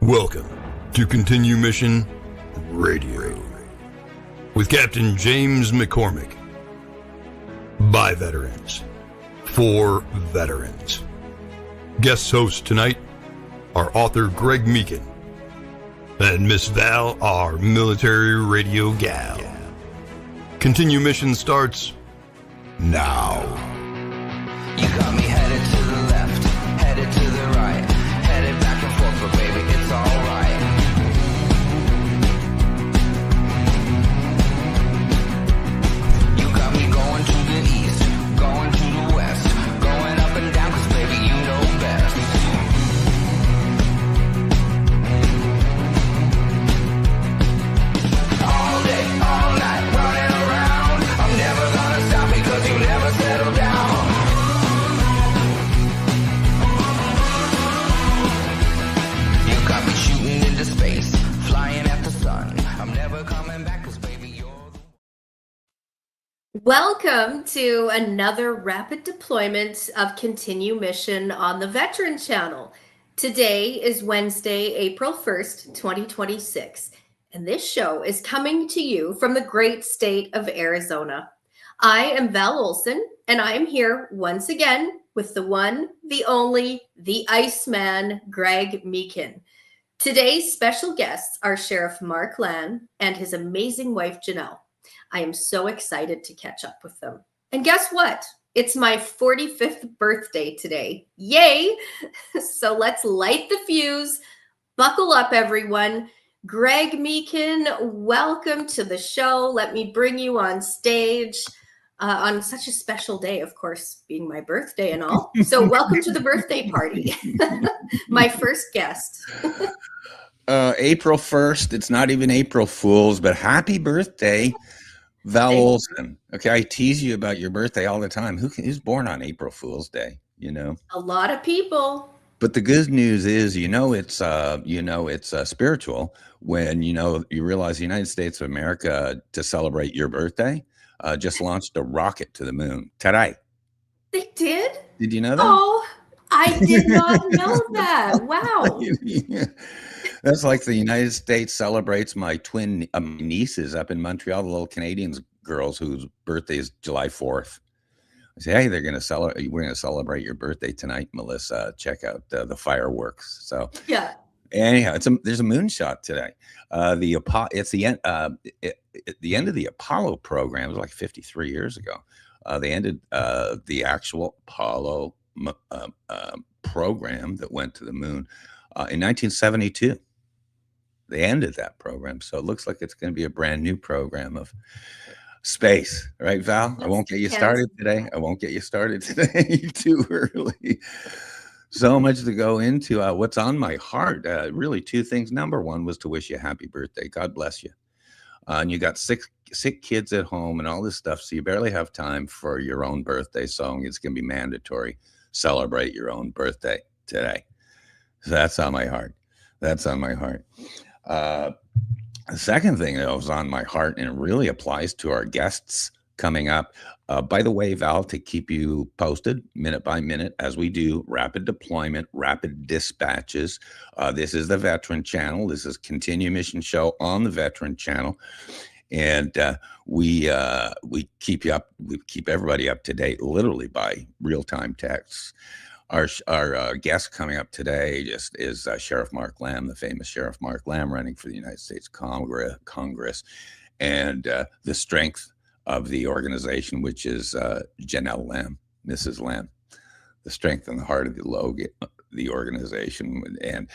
Welcome to Continue Mission Radio with Captain James McCormick. By veterans, for veterans. Guest hosts tonight are author Greg Meekin and Miss Val, our military radio gal. Continue Mission starts now. You got me headed to the left, headed to the right, headed back and forth, but baby, it's alright. You got me going to the east, going to the west, going up and down, cause baby, you know best. All day, all night, running around, I'm never gonna stop because you never settle down. Got me shooting into space, flying at the sun. I'm never coming back, cause baby, you're the... Welcome to another rapid deployment of Continue Mission on the Veteran Channel. Today is Wednesday, April 1st, 2026, and this show is coming to you from the great state of Arizona. I am Val Olson, and I am here once again with the one, the only, the Iceman, Greg Meekin. Today's special guests are Sheriff Mark Lamb and his amazing wife, Janelle. I am so excited to catch up with them. And guess what? It's my 45th birthday today. Yay! So let's light the fuse. Buckle up, everyone. Greg Meekin, welcome to the show. Let me bring you on stage on such a special day, of course, being my birthday and all. So welcome to the birthday party. My first guest. April 1st. It's not even April Fool's, but happy birthday, Val Olson. Okay, I tease you about your birthday all the time. Who's born on April Fool's Day? You know, A lot of people. but the good news is, it's spiritual when you realize the United States of America, to celebrate your birthday, just launched a rocket to the moon today. They did? Did you know that? Oh, I did not know that. Wow. That's like the United States celebrates my twin nieces up in Montreal, the little Canadian girls whose birthday is July 4th. I say, hey, we're going to celebrate your birthday tonight, Melissa. Check out the fireworks. So Yeah. anyhow, there's a moonshot today. It's the end of the Apollo program. It was like 53 years ago. They ended the actual Apollo program that went to the moon in 1972. They ended that program, so it looks like it's going to be a brand new program of space, right, Val? I won't get you started today. Too early. So much to go into. What's on my heart? Really, two things. Number one was to wish you a happy birthday. God bless you. And you got sick kids at home and all this stuff, so you barely have time for your own birthday song. It's going to be mandatory. Celebrate your own birthday today. So that's on my heart. The second thing that was on my heart, and it really applies to our guests coming up. By the way, Val, to keep you posted minute by minute as we do rapid deployment, rapid dispatches. This is the Veteran Channel. This is Continue Mission Show on the Veteran Channel. And we keep you up. We keep everybody up to date, literally by real-time texts. Our guest coming up today is Sheriff Mark Lamb, the famous Sheriff Mark Lamb, running for the United States Congress, and the strength of the organization, which is Janelle Lamb, Mrs. Lamb, the strength and the heart of the organization. And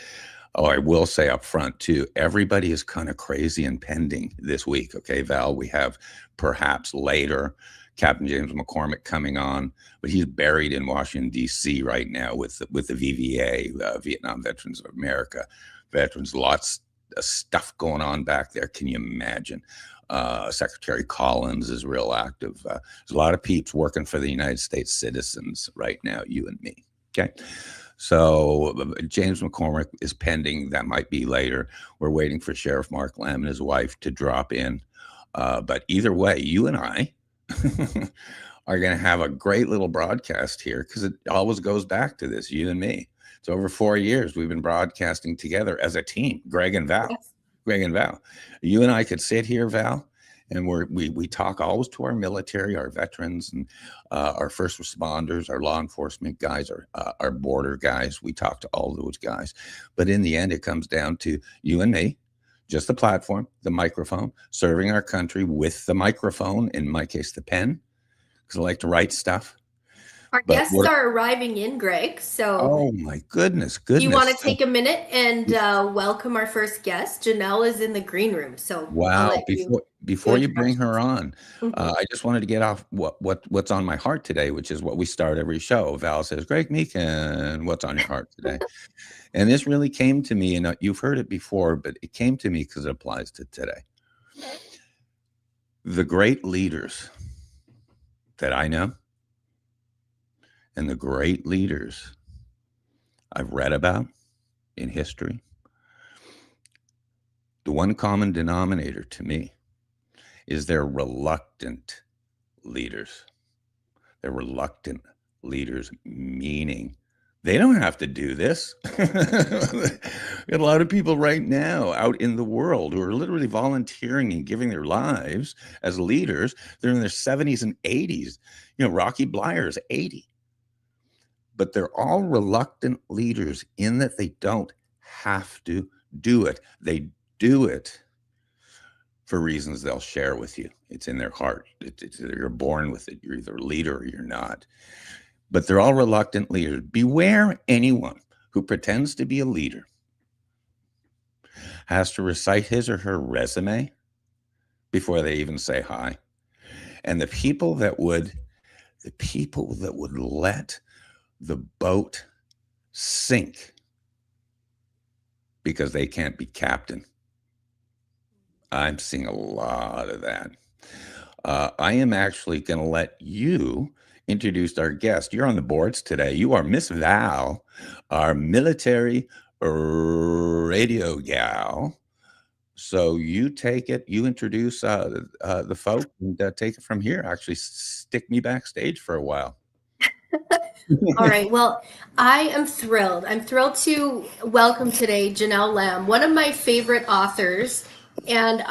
I will say up front too, everybody is kind of crazy and pending this week. Okay, Val, we have perhaps later Captain James McCormick coming on, but he's buried in Washington, D.C. right now with the VVA, Vietnam Veterans of America. Veterans, lots of stuff going on back there. Can you imagine? Secretary Collins is real active. There's a lot of peeps working for the United States citizens right now, you and me. Okay. So James McCormick is pending. That might be later. We're waiting for Sheriff Mark Lamb and his wife to drop in. But either way, you and I are going to have a great little broadcast here, because it always goes back to this, you and me. It's over 4 years we've been broadcasting together as a team, Greg and Val. Yes. Greg and Val. You and I could sit here, Val, and we talk always to our military, our veterans, and our first responders, our law enforcement guys, our border guys. We talk to all those guys. But in the end, it comes down to you and me, just the platform, the microphone, serving our country with the microphone, in my case, the pen, because I like to write stuff. Our But guests are arriving in, Greg. So oh my goodness. you want to take a minute and welcome our first guest. Janelle is in the green room. So wow. Before you bring her on, Mhm. I just wanted to get off what's on my heart today, which is what we start every show. Val says, Greg Meekin, what's on your heart today? And this really came to me, and you've heard it before, but it came to me because it applies to today. The great leaders that I know and the great leaders I've read about in history, the one common denominator to me is they're reluctant leaders. They're reluctant leaders, meaning they don't have to do this. We got a lot of people right now out in the world who are literally volunteering and giving their lives as leaders. They're in their 70s and 80s. Rocky Blyer's 80. But they're all reluctant leaders in that they don't have to do it. They do it for reasons they'll share with you. It's in their heart. You're born with it. You're either a leader or you're not. But they're all reluctant leaders. Beware anyone who pretends to be a leader has to recite his or her resume before they even say hi. And the people that would let the boat sink because they can't be captain. I'm seeing a lot of that. I am actually going to let you introduce our guest. You're on the boards today. You are Miss Val, our military radio gal. So you take it, you introduce the folk, and take it from here. Actually, stick me backstage for a while. All right. Well, I am thrilled. I'm thrilled to welcome today Janelle Lamb, one of my favorite authors. And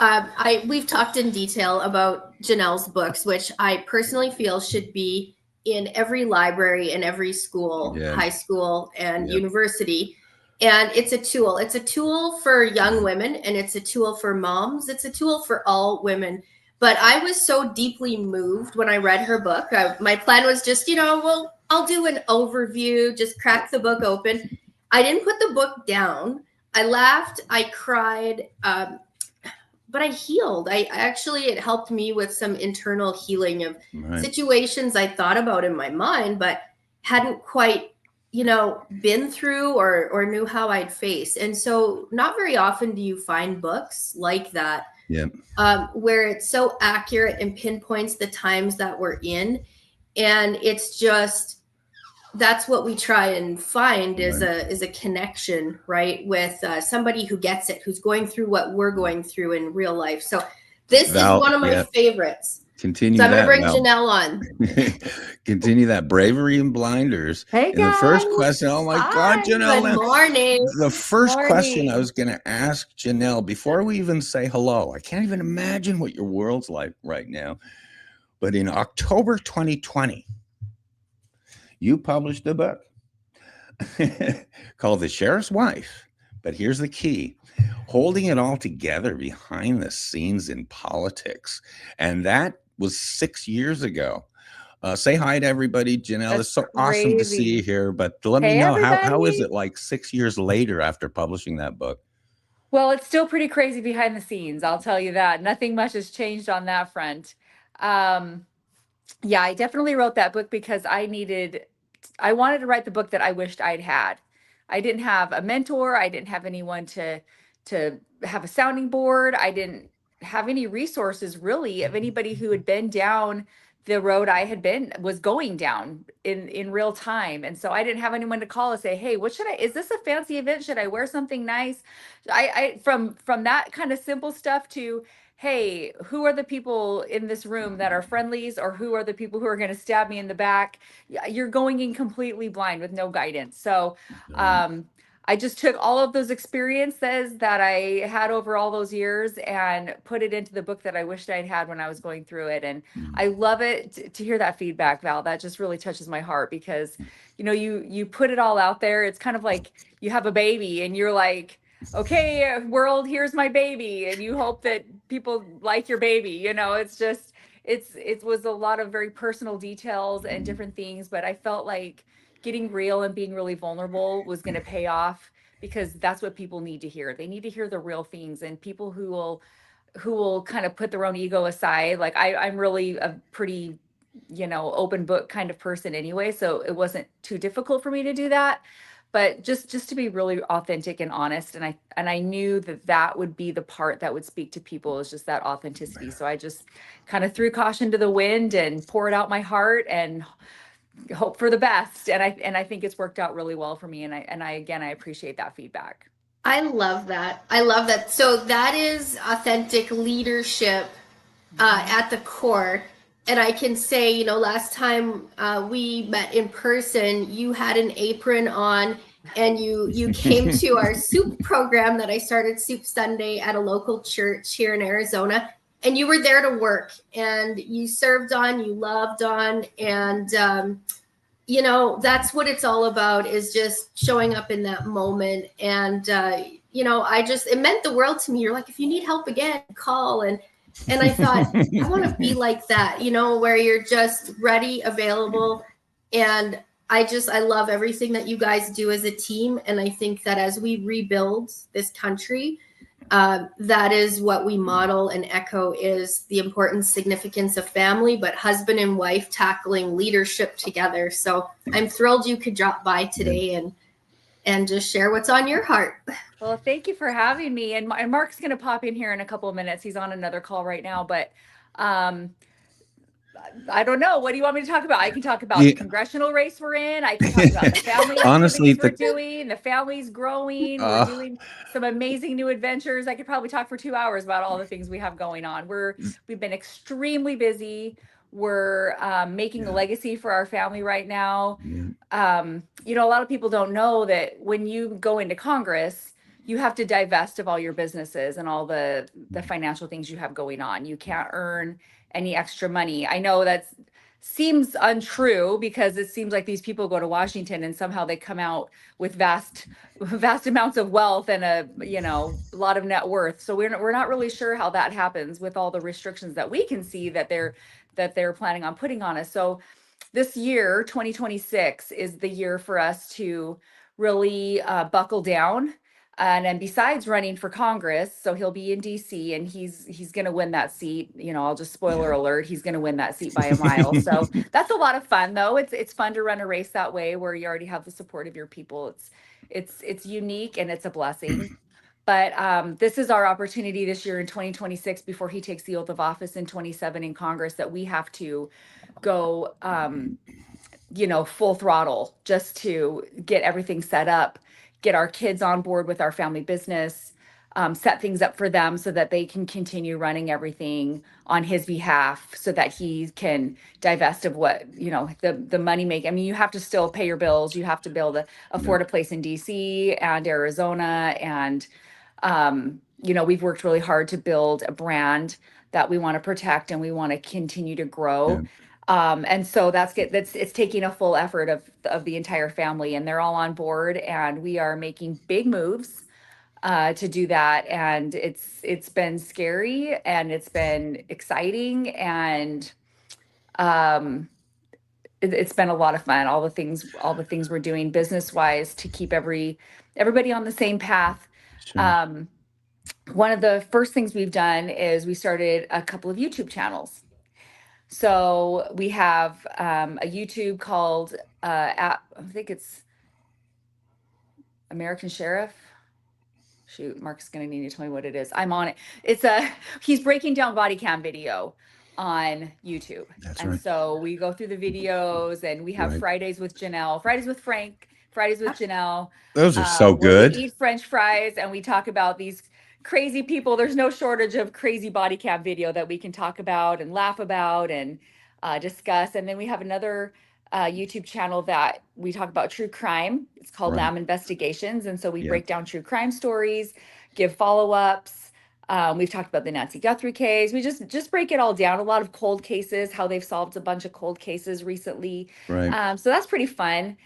we've talked in detail about Janelle's books, which I personally feel should be in every library, in every school, high school, and university. And it's a tool. It's a tool for young women, and it's a tool for moms. It's a tool for all women. But I was so deeply moved when I read her book. My plan was just, I'll do an overview, just crack the book open. I didn't put the book down. I laughed, I cried, but I healed. It helped me with some internal healing of situations I thought about in my mind, but hadn't quite, been through or knew how I'd face. And so not very often do you find books like that, where it's so accurate and pinpoints the times that we're in. And it's just, that's what we try and find is a connection, right, with somebody who gets it, who's going through what we're going through in real life. So this is one of my favorites. Continue. So I'm going to bring Janelle on. Continue that bravery and blinders. Hey, guys. And the first question, oh my God, Janelle. Good morning. The first question I was going to ask Janelle before we even say hello, I can't even imagine what your world's like right now. But in October 2020, you published a book called The Sheriff's Wife. But here's the key: holding it all together behind the scenes in politics. And that was 6 years ago. Say hi to everybody, Janelle. It's so awesome to see you here. But let me know, how is it like 6 years later after publishing that book? Well, it's still pretty crazy behind the scenes. I'll tell you that. Nothing much has changed on that front. I definitely wrote that book because I wanted to write the book that I wished I'd had. I didn't have a mentor. I didn't have anyone to have a sounding board. I didn't have any resources really of anybody who had been down the road I was going down in real time. And so I didn't have anyone to call and say, hey, is this a fancy event? Should I wear something nice? From that kind of simple stuff to, hey, who are the people in this room that are friendlies, or who are the people who are going to stab me in the back? You're going in completely blind with no guidance. So I just took all of those experiences that I had over all those years and put it into the book that I wished I'd had when I was going through it. And I love it to hear that feedback, Val. That just really touches my heart, because you put it all out there. It's kind of like you have a baby and you're like, okay, world, here's my baby, and you hope that people like your baby. It's just it was a lot of very personal details and different things, but I felt like getting real and being really vulnerable was going to pay off, because that's what people need to hear. They need to hear the real things, and people who will kind of put their own ego aside. Like I'm really a pretty open book kind of person anyway, so it wasn't too difficult for me to do that. But just to be really authentic and honest, and I knew that would be the part that would speak to people, is just that authenticity. So I just kind of threw caution to the wind and poured out my heart and hope for the best. And I think it's worked out really well for me. And I again, I appreciate that feedback. I love that. I love that. So that is authentic leadership at the core. And I can say, last time we met in person, you had an apron on, and you came to our soup program that I started, Soup Sunday, at a local church here in Arizona. And you were there to work, and you served on, you loved on. And, that's what it's all about, is just showing up in that moment. And, it meant the world to me. You're like, if you need help again, call. And I thought, I want to be like that, where you're just ready, available. And I love everything that you guys do as a team. And I think that as we rebuild this country, that is what we model and echo, is the important significance of family, but husband and wife tackling leadership together. So I'm thrilled you could drop by today and just share what's on your heart. Well, thank you for having me. And Mark's going to pop in here in a couple of minutes. He's on another call right now, but I don't know. What do you want me to talk about? I can talk about the congressional race we're in. I can talk about the family Honestly, we're doing. The family's growing. We're doing some amazing new adventures. I could probably talk for 2 hours about all the things we have going on. We've been extremely busy. We're making a legacy for our family right now. A lot of people don't know that when you go into Congress, you have to divest of all your businesses and all the financial things you have going on. You can't earn any extra money. I know that seems untrue, because it seems like these people go to Washington and somehow they come out with vast amounts of wealth and a lot of net worth. So we're not really sure how that happens with all the restrictions that we can see that they're planning on putting on us. So this year, 2026, is the year for us to really buckle down. And then besides running for Congress, so he'll be in DC, and he's going to win that seat. I'll just spoiler alert, he's going to win that seat by a mile. So that's a lot of fun, though. It's fun to run a race that way, where you already have the support of your people. It's unique, and it's a blessing. But this is our opportunity this year in 2026, before he takes the oath of office in 27 in Congress, that we have to go full throttle just to get everything set up, get our kids on board with our family business, set things up for them so that they can continue running everything on his behalf, so that he can divest of what, the money make. I mean, you have to still pay your bills. You have to be able to afford a place in DC and Arizona. And, we've worked really hard to build a brand that we want to protect and we want to continue to grow. And so it's taking a full effort of the entire family, and they're all on board, and we are making big moves to do that. And it's been scary, and it's been exciting, and it's been a lot of fun. All the things we're doing business wise to keep everybody on the same path. Sure. One of the first things we've done is we started a couple of YouTube channels. So we have a YouTube called, I think it's American Sheriff. Shoot, Mark's going to need to tell me what it is. I'm on it. He's breaking down body cam video on YouTube. That's right. So we go through the videos, and we have Fridays with Janelle, Fridays with Frank, Fridays with Janelle. Those are so good. We eat French fries, and we talk about these crazy people. There's no shortage of crazy body cam video that we can talk about and laugh about and discuss. And then we have another YouTube channel that we talk about true crime. It's called Right. Lamb Investigations. And so we Yeah. break down true crime stories, give follow-ups. We've talked about the Nancy Guthrie case. We just break it all down. A lot of cold cases, how they've solved a bunch of cold cases recently. Right. So that's pretty fun.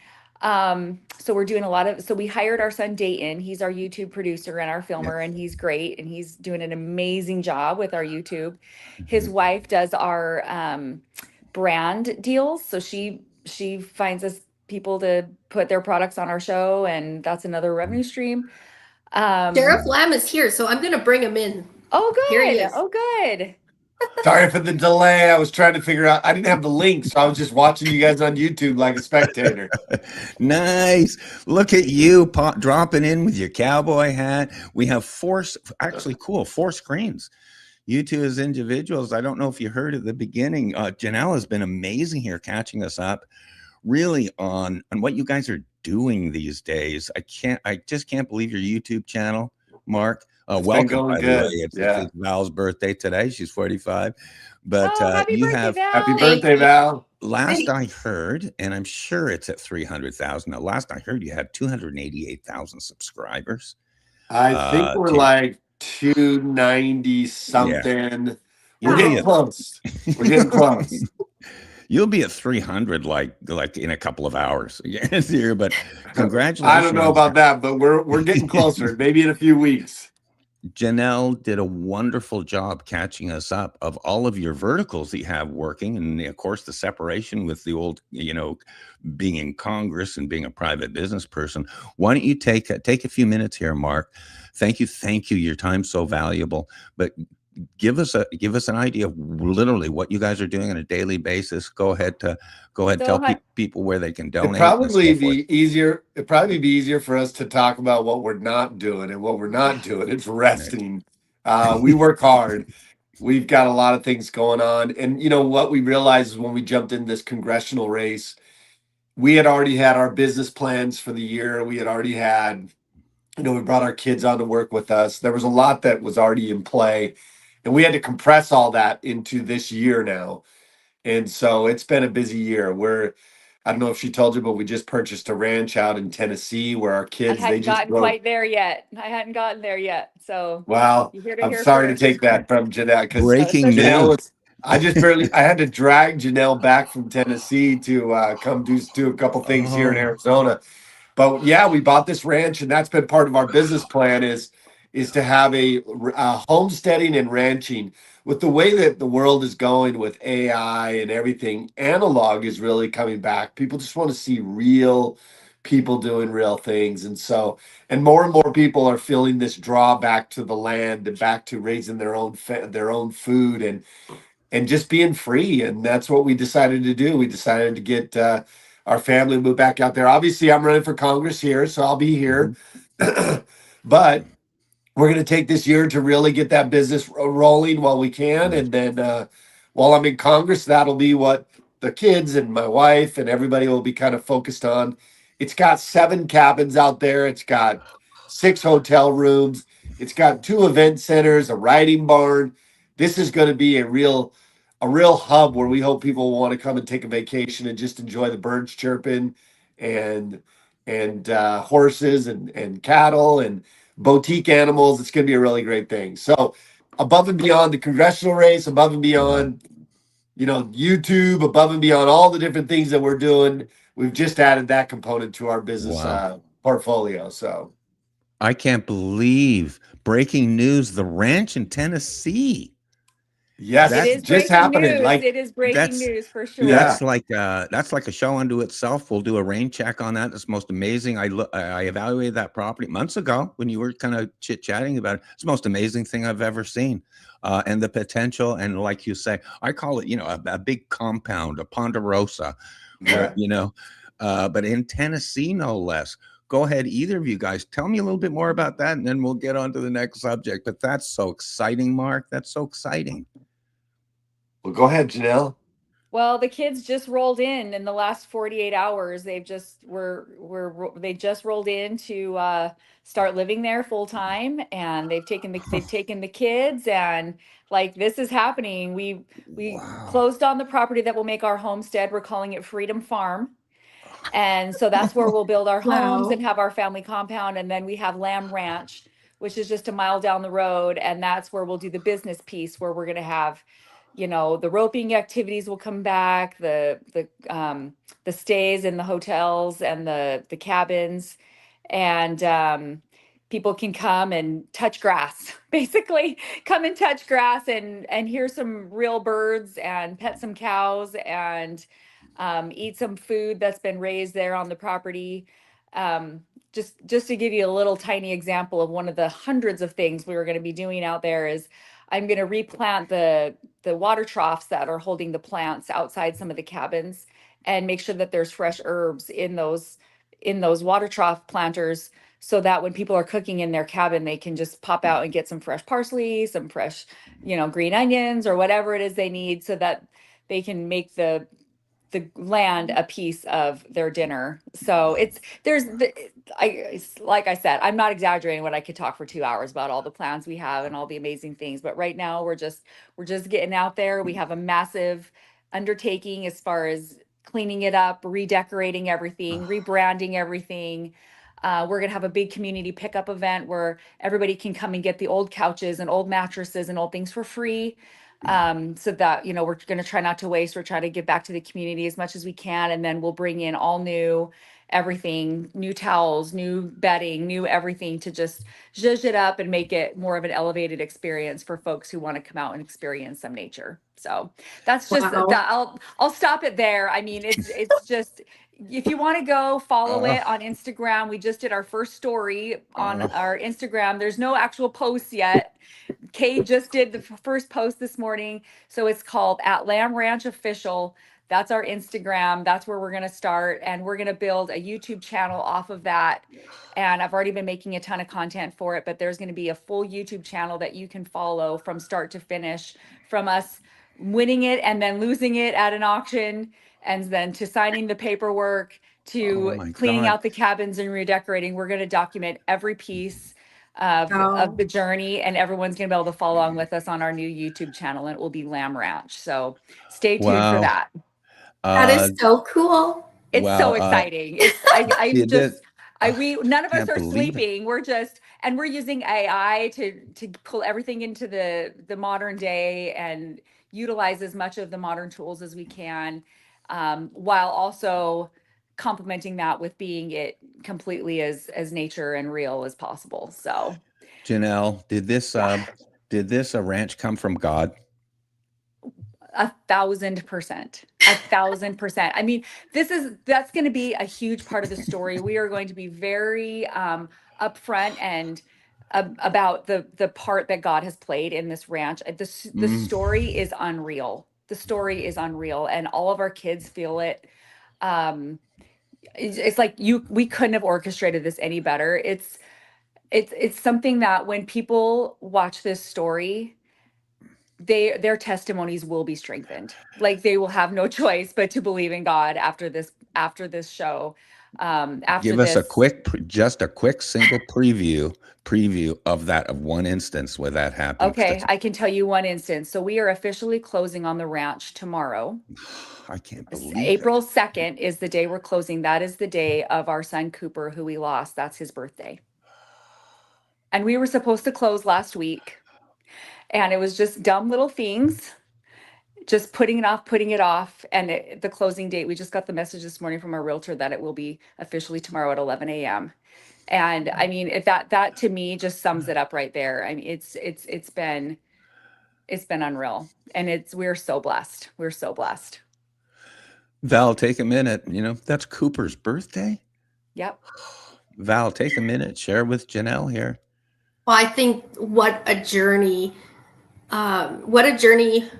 So we're doing a lot of, so we hired our son Dayton. He's our YouTube producer and our filmer, and he's great. And he's doing an amazing job with our YouTube. His wife does our brand deals. So she finds us people to put their products on our show, and that's another revenue stream. Sheriff Lamb is here, so I'm going to bring him in. Oh, Here he good. is. Oh, good. Sorry for the delay. I was trying to figure out. I didn't have the link, so I was just watching you guys on YouTube like a spectator. Nice. Look at you dropping in with your cowboy hat. We have four screens. You two as individuals. I don't know if you heard at the beginning. Janelle has been amazing here, catching us up really on what you guys are doing these days. I just can't believe your YouTube channel, Mark. Welcome, going by the good. way. It's Yeah. Val's birthday today. She's 45. But Oh, happy you birthday, have, Val. Happy Thank birthday, you. Val. last I heard, and I'm sure it's at 300,000. Now, last I heard, you had 288,000 subscribers. I think we're to- like 290 something. You'll We're be getting at- close. We're getting close. You'll be at 300 like in a couple of hours. Yes, here, but congratulations. I don't know about that, but we're getting closer. Maybe in a few weeks. Janelle did a wonderful job catching us up of all of your verticals that you have working, and of course the separation with the old, being in Congress and being a private business person. Why don't you take a few minutes here, Mark? Thank you. Your time's so valuable, but give us an idea of literally what you guys are doing on a daily basis. Go ahead, tell people where they can donate. It'd probably be easier for us to talk about what we're not doing, and what we're not doing is resting. We work hard. We've got a lot of things going on, and what we realized is when we jumped in this congressional race, we had already had our business plans for the year. We had already had, we brought our kids on to work with us. There was a lot that was already in play, and we had to compress all that into this year now. And so it's been a busy year. I don't know if she told you, but we just purchased a ranch out in Tennessee where our kids, I hadn't gotten quite there yet. I hadn't gotten there yet. So wow. I'm sorry to take that from Janelle, because Breaking Janelle news. I had to drag Janelle back from Tennessee to come do a couple things here in Arizona. But yeah, we bought this ranch, and that's been part of our business plan is to have a homesteading and ranching. With the way that the world is going with AI and everything, analog is really coming back. People just want to see real people doing real things. And more people are feeling this draw back to the land and back to raising their own food and just being free. And that's what we decided to do. We decided to get our family moved back out there. Obviously, I'm running for Congress here, so I'll be here. But we're going to take this year to really get that business rolling while we can. And then while I'm in Congress, that'll be what the kids and my wife and everybody will be kind of focused on. It's got 7 cabins out there. It's got 6 hotel rooms. It's got 2 event centers, a riding barn. This is going to be a real hub where we hope people will want to come and take a vacation and just enjoy the birds chirping and horses and cattle and boutique animals. It's going to be a really great thing. So above and beyond the congressional race, above and beyond, YouTube, above and beyond all the different things that we're doing, we've just added that component to our business portfolio. So I can't believe breaking news, the ranch in Tennessee. yes, it is just breaking happening. news. Like It is breaking news for sure. Yeah. That's like a show unto itself. We'll do a rain check on that. It's most amazing. I evaluated that property months ago when you were kind of chit-chatting about it. It's the most amazing thing I've ever seen. And the potential, and like you say, I call it, a big compound, a ponderosa, where, but in Tennessee, no less. Go ahead, either of you guys, tell me a little bit more about that, and then we'll get on to the next subject. But that's so exciting, Mark. That's so exciting. Well, go ahead, Janelle. Well, the kids just rolled in the last 48 hours. They just rolled in to start living there full time, and they've taken the kids, and like this is happening. We Wow. closed on the property that will make our homestead. We're calling it Freedom Farm. And so that's where we'll build our homes Wow. and have our family compound. And then we have Lamb Ranch, which is just a mile down the road. And that's where we'll do the business piece, where we're going to have, the roping activities will come back, the stays in the hotels and the cabins, and people can come and touch grass, basically come and touch grass and hear some real birds and pet some cows and eat some food that's been raised there on the property. Just to give you a little tiny example of one of the hundreds of things we were going to be doing out there is I'm going to replant the water troughs that are holding the plants outside some of the cabins and make sure that there's fresh herbs in those water trough planters, so that when people are cooking in their cabin, they can just pop out and get some fresh parsley, some fresh, green onions or whatever it is they need, so that they can make the land a piece of their dinner. So like I said, I'm not exaggerating when I could talk for 2 hours about all the plans we have and all the amazing things. But right now we're just getting out there. We have a massive undertaking as far as cleaning it up, redecorating everything, rebranding everything. We're going to have a big community pickup event where everybody can come and get the old couches and old mattresses and old things for free. So that, we're going to try not to waste. We're trying to give back to the community as much as we can. And then we'll bring in all new everything, new towels, new bedding, new everything, to just zhuzh it up and make it more of an elevated experience for folks who want to come out and experience some nature. So that's just Wow. that. I'll stop it there. I mean, it's just, if you want to go follow it on Instagram, we just did our first story on our Instagram. There's no actual posts yet. Kay just did the first post this morning. So it's called at Lamb Ranch Official. That's our Instagram. That's where we're going to start. And we're going to build a YouTube channel off of that. And I've already been making a ton of content for it, but there's going to be a full YouTube channel that you can follow from start to finish, from us winning it and then losing it at an auction, and then to signing the paperwork, to Oh my cleaning God. out the cabins and redecorating. We're going to document every piece of Wow. the journey, and everyone's going to be able to follow along with us on our new YouTube channel, and it will be Lamb Ranch. So stay tuned for Wow. that. That is so cool. It's Wow, so exciting. you did- None of us can't are believe it. sleeping. We're using AI to pull everything into the modern day and utilize as much of the modern tools as we can, while also complementing that with being it completely as nature and real as possible. So Janelle, did this ranch come from God? 1,000%. 1,000%. I mean, that's going to be a huge part of the story. We are going to be very upfront and about the part that God has played in this ranch. The story is unreal. The story is unreal, and all of our kids feel it. It's like we couldn't have orchestrated this any better. It's something that when people watch this story, their testimonies will be strengthened. Like, they will have no choice but to believe in God after this show. Give us a quick single preview of one instance where that happened. Okay, I can tell you one instance. So we are officially closing on the ranch tomorrow. I can't believe April 2nd is the day we're closing. That is the day of our son Cooper, who we lost. That's his birthday. And we were supposed to close last week. And it was just dumb little things, just putting it off. And the closing date, we just got the message this morning from our realtor that it will be officially tomorrow at 11 a.m. And I mean, that to me just sums it up right there. I mean, it's been unreal, and we're so blessed. We're so blessed. Val, take a minute. That's Cooper's birthday. Yep. Val, take a minute. Share with Janelle here. Well, I think what a journey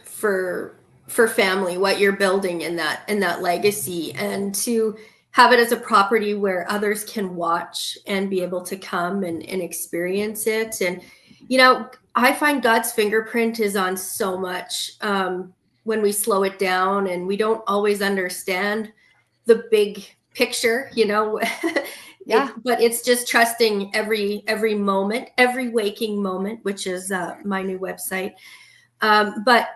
for family, what you're building in that legacy, and to have it as a property where others can watch and be able to come and experience it. And, I find God's fingerprint is on so much. when we slow it down, and we don't always understand the big picture, you know. Yeah. But it's just trusting every moment, every waking moment, which is my new website. But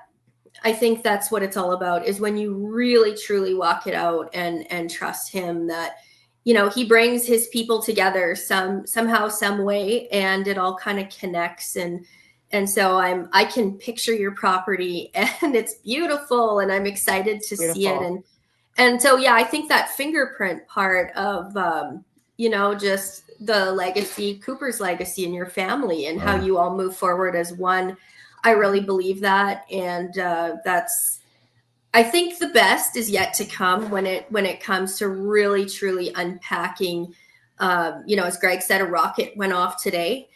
I think that's what it's all about, is when you really truly walk it out and trust him that, you know, he brings his people together somehow, some way, and it all kind of connects. And so I can picture your property and it's beautiful, and I'm excited to see it. Beautiful. And so, yeah, I think that fingerprint part of, you know, just the legacy, Cooper's legacy, and your family, and how you all move forward as one. I really believe that. And I think the best is yet to come when it comes to really, truly unpacking, you know, as Greg said, a rocket went off today.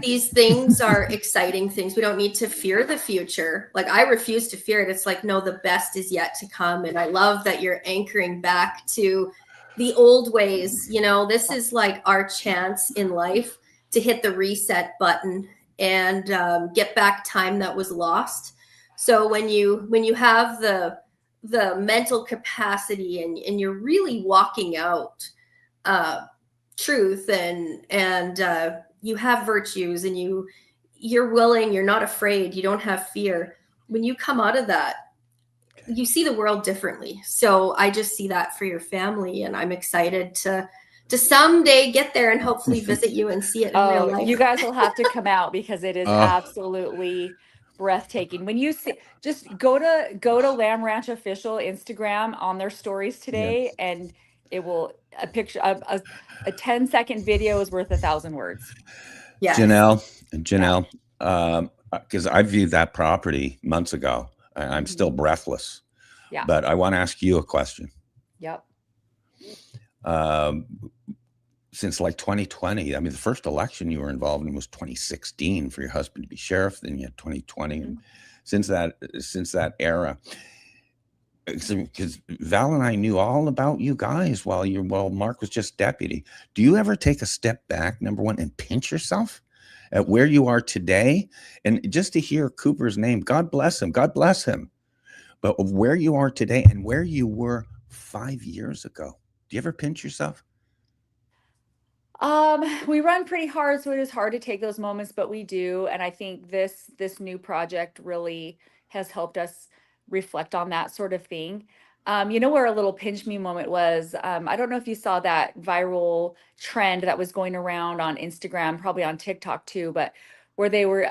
These things are exciting things. We don't need to fear the future. Like, I refuse to fear it. It's like, no, the best is yet to come. And I love that you're anchoring back to the old ways. You know, this is like our chance in life to hit the reset button and get back time that was lost. So when you have the mental capacity, and you're really walking out truth, and you have virtues, and you're willing, you're not afraid, you don't have fear. When you come out of that, you see the world differently. So I just see that for your family, and I'm excited to someday get there and hopefully visit you and see it in real life. You guys will have to come out, because it is absolutely breathtaking. When you see, just go to Lamb Ranch Official Instagram on their stories today, and it will, a picture, a 10-second video is worth 1,000 words. Yes. Janelle, because I viewed that property months ago, and I'm still breathless. Yeah. But I want to ask you a question. Yep. Since like 2020, I mean, the first election you were involved in was 2016 for your husband to be sheriff. Then you had 2020, and since that era, because Val and I knew all about you guys while Mark was just deputy. Do you ever take a step back, number one, and pinch yourself at where you are today? And just to hear Cooper's name, God bless him, but of where you are today and where you were 5 years ago. Do you ever pinch yourself? We run pretty hard, so it is hard to take those moments, but we do. And I think this new project really has helped us reflect on that sort of thing. You know where a little pinch me moment was? I don't know if you saw that viral trend that was going around on Instagram, probably on TikTok too, but where they were,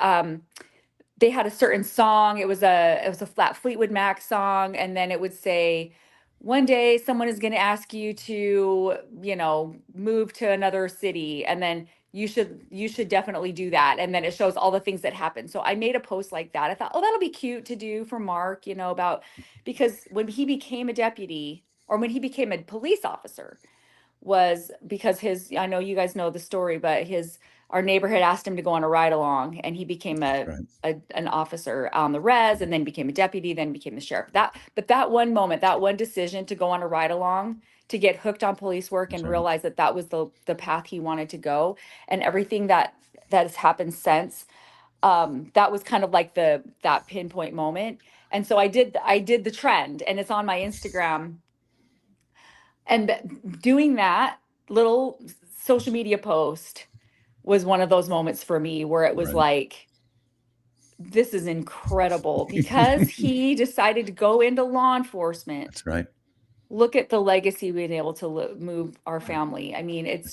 they had a certain song. It was a Fleetwood Mac song, and then it would say, one day someone is going to ask you to, you know, move to another city, and then you should definitely do that. And then it shows all the things that happen. So I made a post like that. I thought, oh, that'll be cute to do for Mark, you know, because when he became a deputy, or when he became a police officer, was because I know you guys know the story, but our neighbor had asked him to go on a ride along, and he became an officer on the res, and then became a deputy, then became the sheriff. But that one moment, that one decision to go on a ride along, to get hooked on police work and realize that was the path he wanted to go, and everything that has happened since, that was kind of like that pinpoint moment. And so I did the trend, and it's on my Instagram. And doing that little social media post was one of those moments for me where it was like, this is incredible, because he decided to go into law enforcement. That's right. Look at the legacy we've been able to move our family. I mean,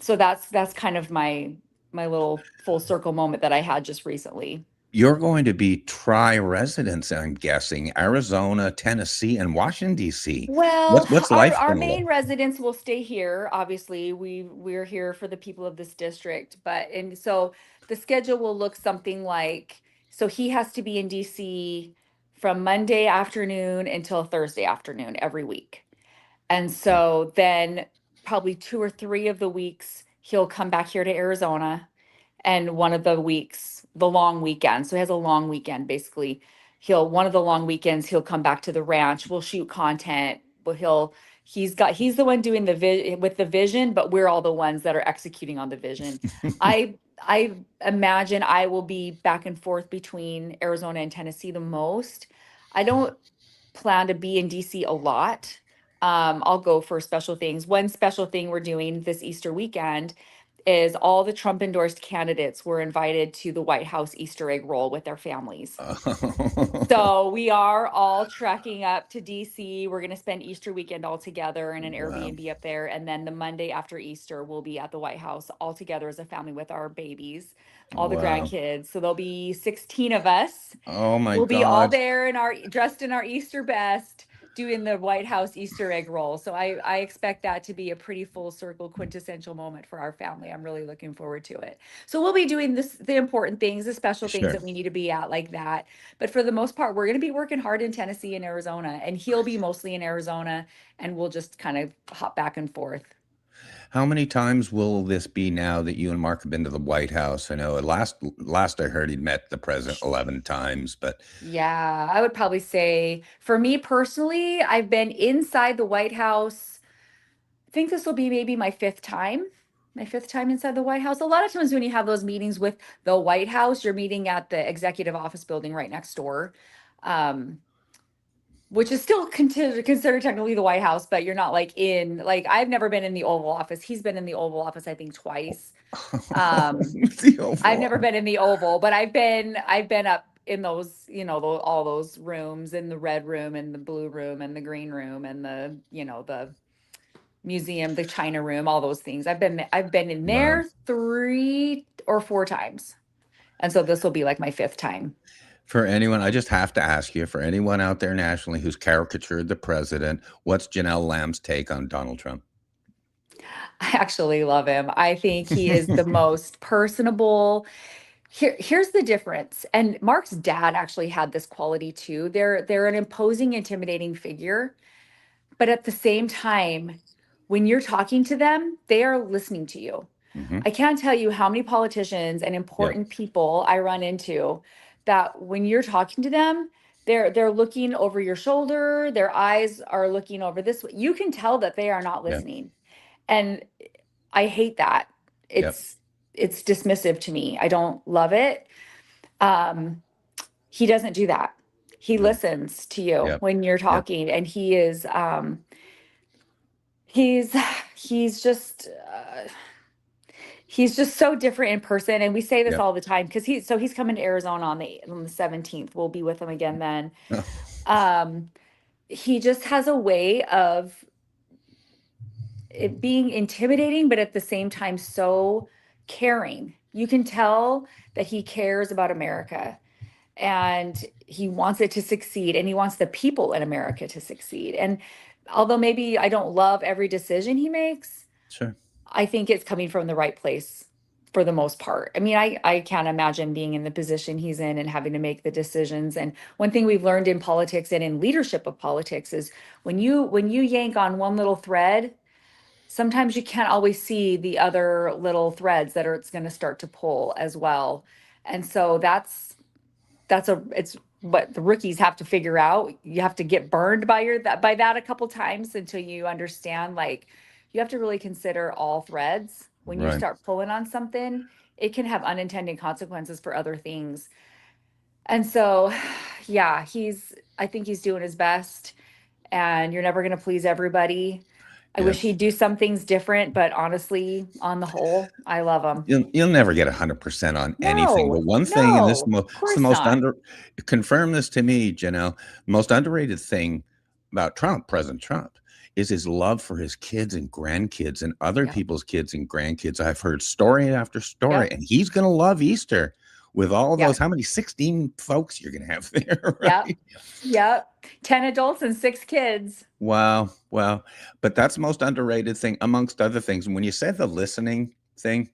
so that's kind of my little full circle moment that I had just recently. You're going to be tri-residents, I'm guessing, Arizona, Tennessee, and Washington, D.C. Well, what's life our gonna main look? residents will stay here. Obviously, we're here for the people of this district, and so the schedule will look something like, so he has to be in DC from Monday afternoon until Thursday afternoon every week. And so then probably 2 or 3 of the weeks he'll come back here to Arizona, and one of the weeks, the long weekend. So he has a long weekend, basically. One of the long weekends, he'll come back to the ranch. We'll shoot content, but he's the one doing with the vision, but we're all the ones that are executing on the vision. I imagine I will be back and forth between Arizona and Tennessee the most. I don't plan to be in DC a lot. I'll go for special things. One special thing we're doing this Easter weekend is all the Trump endorsed candidates were invited to the White House Easter egg roll with their families. So we are all trekking up to DC. We're going to spend Easter weekend all together in an Wow. Airbnb up there. And then the Monday after Easter, we'll be at the White House all together as a family with our babies, all the Wow. grandkids. So there'll be 16 of us. Oh my We'll be all God. there in our dressed in our Easter best, doing the White House Easter egg roll. So I expect that to be a pretty full circle, quintessential moment for our family. I'm really looking forward to it. So we'll be doing the important things, the special things Sure. that we need to be at like that. But for the most part, we're going to be working hard in Tennessee and Arizona, and he'll be mostly in Arizona, and we'll just kind of hop back and forth. How many times will this be now that you and Mark have been to the White House? I know last I heard he'd met the president 11 times, but Yeah, I would probably say for me personally, I've been inside the White House. I think this will be maybe my fifth time inside the White House. A lot of times when you have those meetings with the White House, you're meeting at the executive office building right next door, which is still considered technically the White House, but you're not like in, like, I've never been in the Oval Office. He's been in the Oval Office, I think, twice. The Oval I've never been in the Oval, but I've been up in those, all those rooms, in the red room and the blue room and the green room and the, the museum, the China room, all those things. I've been in there Wow. 3 or 4 times. And so this will be like my 5th time. For anyone, I just have to ask you, for anyone out there nationally who's caricatured the president, what's Janelle Lamb's take on Donald Trump? I actually love him. I think he is the most personable. Here's the difference. And Mark's dad actually had this quality too. They're an imposing, intimidating figure, but at the same time, when you're talking to them, they are listening to you. Mhm. I can't tell you how many politicians and important people I run into that when you're talking to them, they're looking over your shoulder, their eyes are looking over this way. You can tell that they are not Yeah. listening. And I hate that. Yep. It's dismissive to me. I don't love it. He doesn't do that. He listens to you Yep. when you're talking, and he is he's just so different in person. And we say this Yep. all the time because he's coming to Arizona on the 17th. We'll be with him again then. He just has a way of it being intimidating, but at the same time so caring. You can tell that he cares about America and he wants it to succeed, and he wants the people in America to succeed. And although maybe I don't love every decision he makes, Sure. I think it's coming from the right place for the most part. I mean, I can't imagine being in the position he's in and having to make the decisions. And one thing we've learned in politics and in leadership of politics is when you yank on one little thread, sometimes you can't always see the other little threads that it's going to start to pull as well. And so it's what the rookies have to figure out. You have to get burned by that a couple times until you understand, like, you have to really consider all threads. When you Right. start pulling on something, it can have unintended consequences for other things. And so, yeah, I think he's doing his best, and you're never going to please everybody. I Yeah. wish he'd do some things different, but honestly, on the whole, I love him. You'll never get 100% on anything. But one thing, and this is no, of it's course the most not. confirm this to me, Janelle, most underrated thing about President Trump, is his love for his kids and grandkids and other Yeah. people's kids and grandkids. I've heard story after story, Yep. and he's going to love Easter with all Yeah. those, how many 16 folks you're going to have there, right? Yep. 10 adults and 6 kids. Wow. But that's the most underrated thing amongst other things. And when you said the listening thing,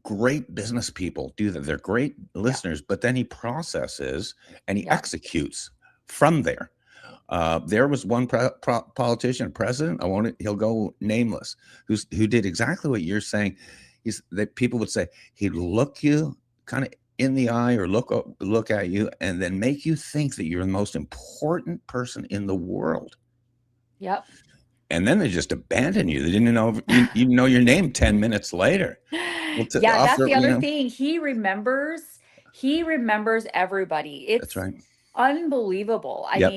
great business people do that. They're great listeners, but then he processes and he Yeah. executes from there. There was one politician, president, he'll go nameless, who did exactly what you're saying. That people would say he'd look you kind of in the eye or look at you and then make you think that you're the most important person in the world. Yep. And then they just abandon you. They didn't know you know your name 10 minutes later. Well, to Yeah, that's offer, the other thing. He remembers everybody. that's It's right. unbelievable. Yep.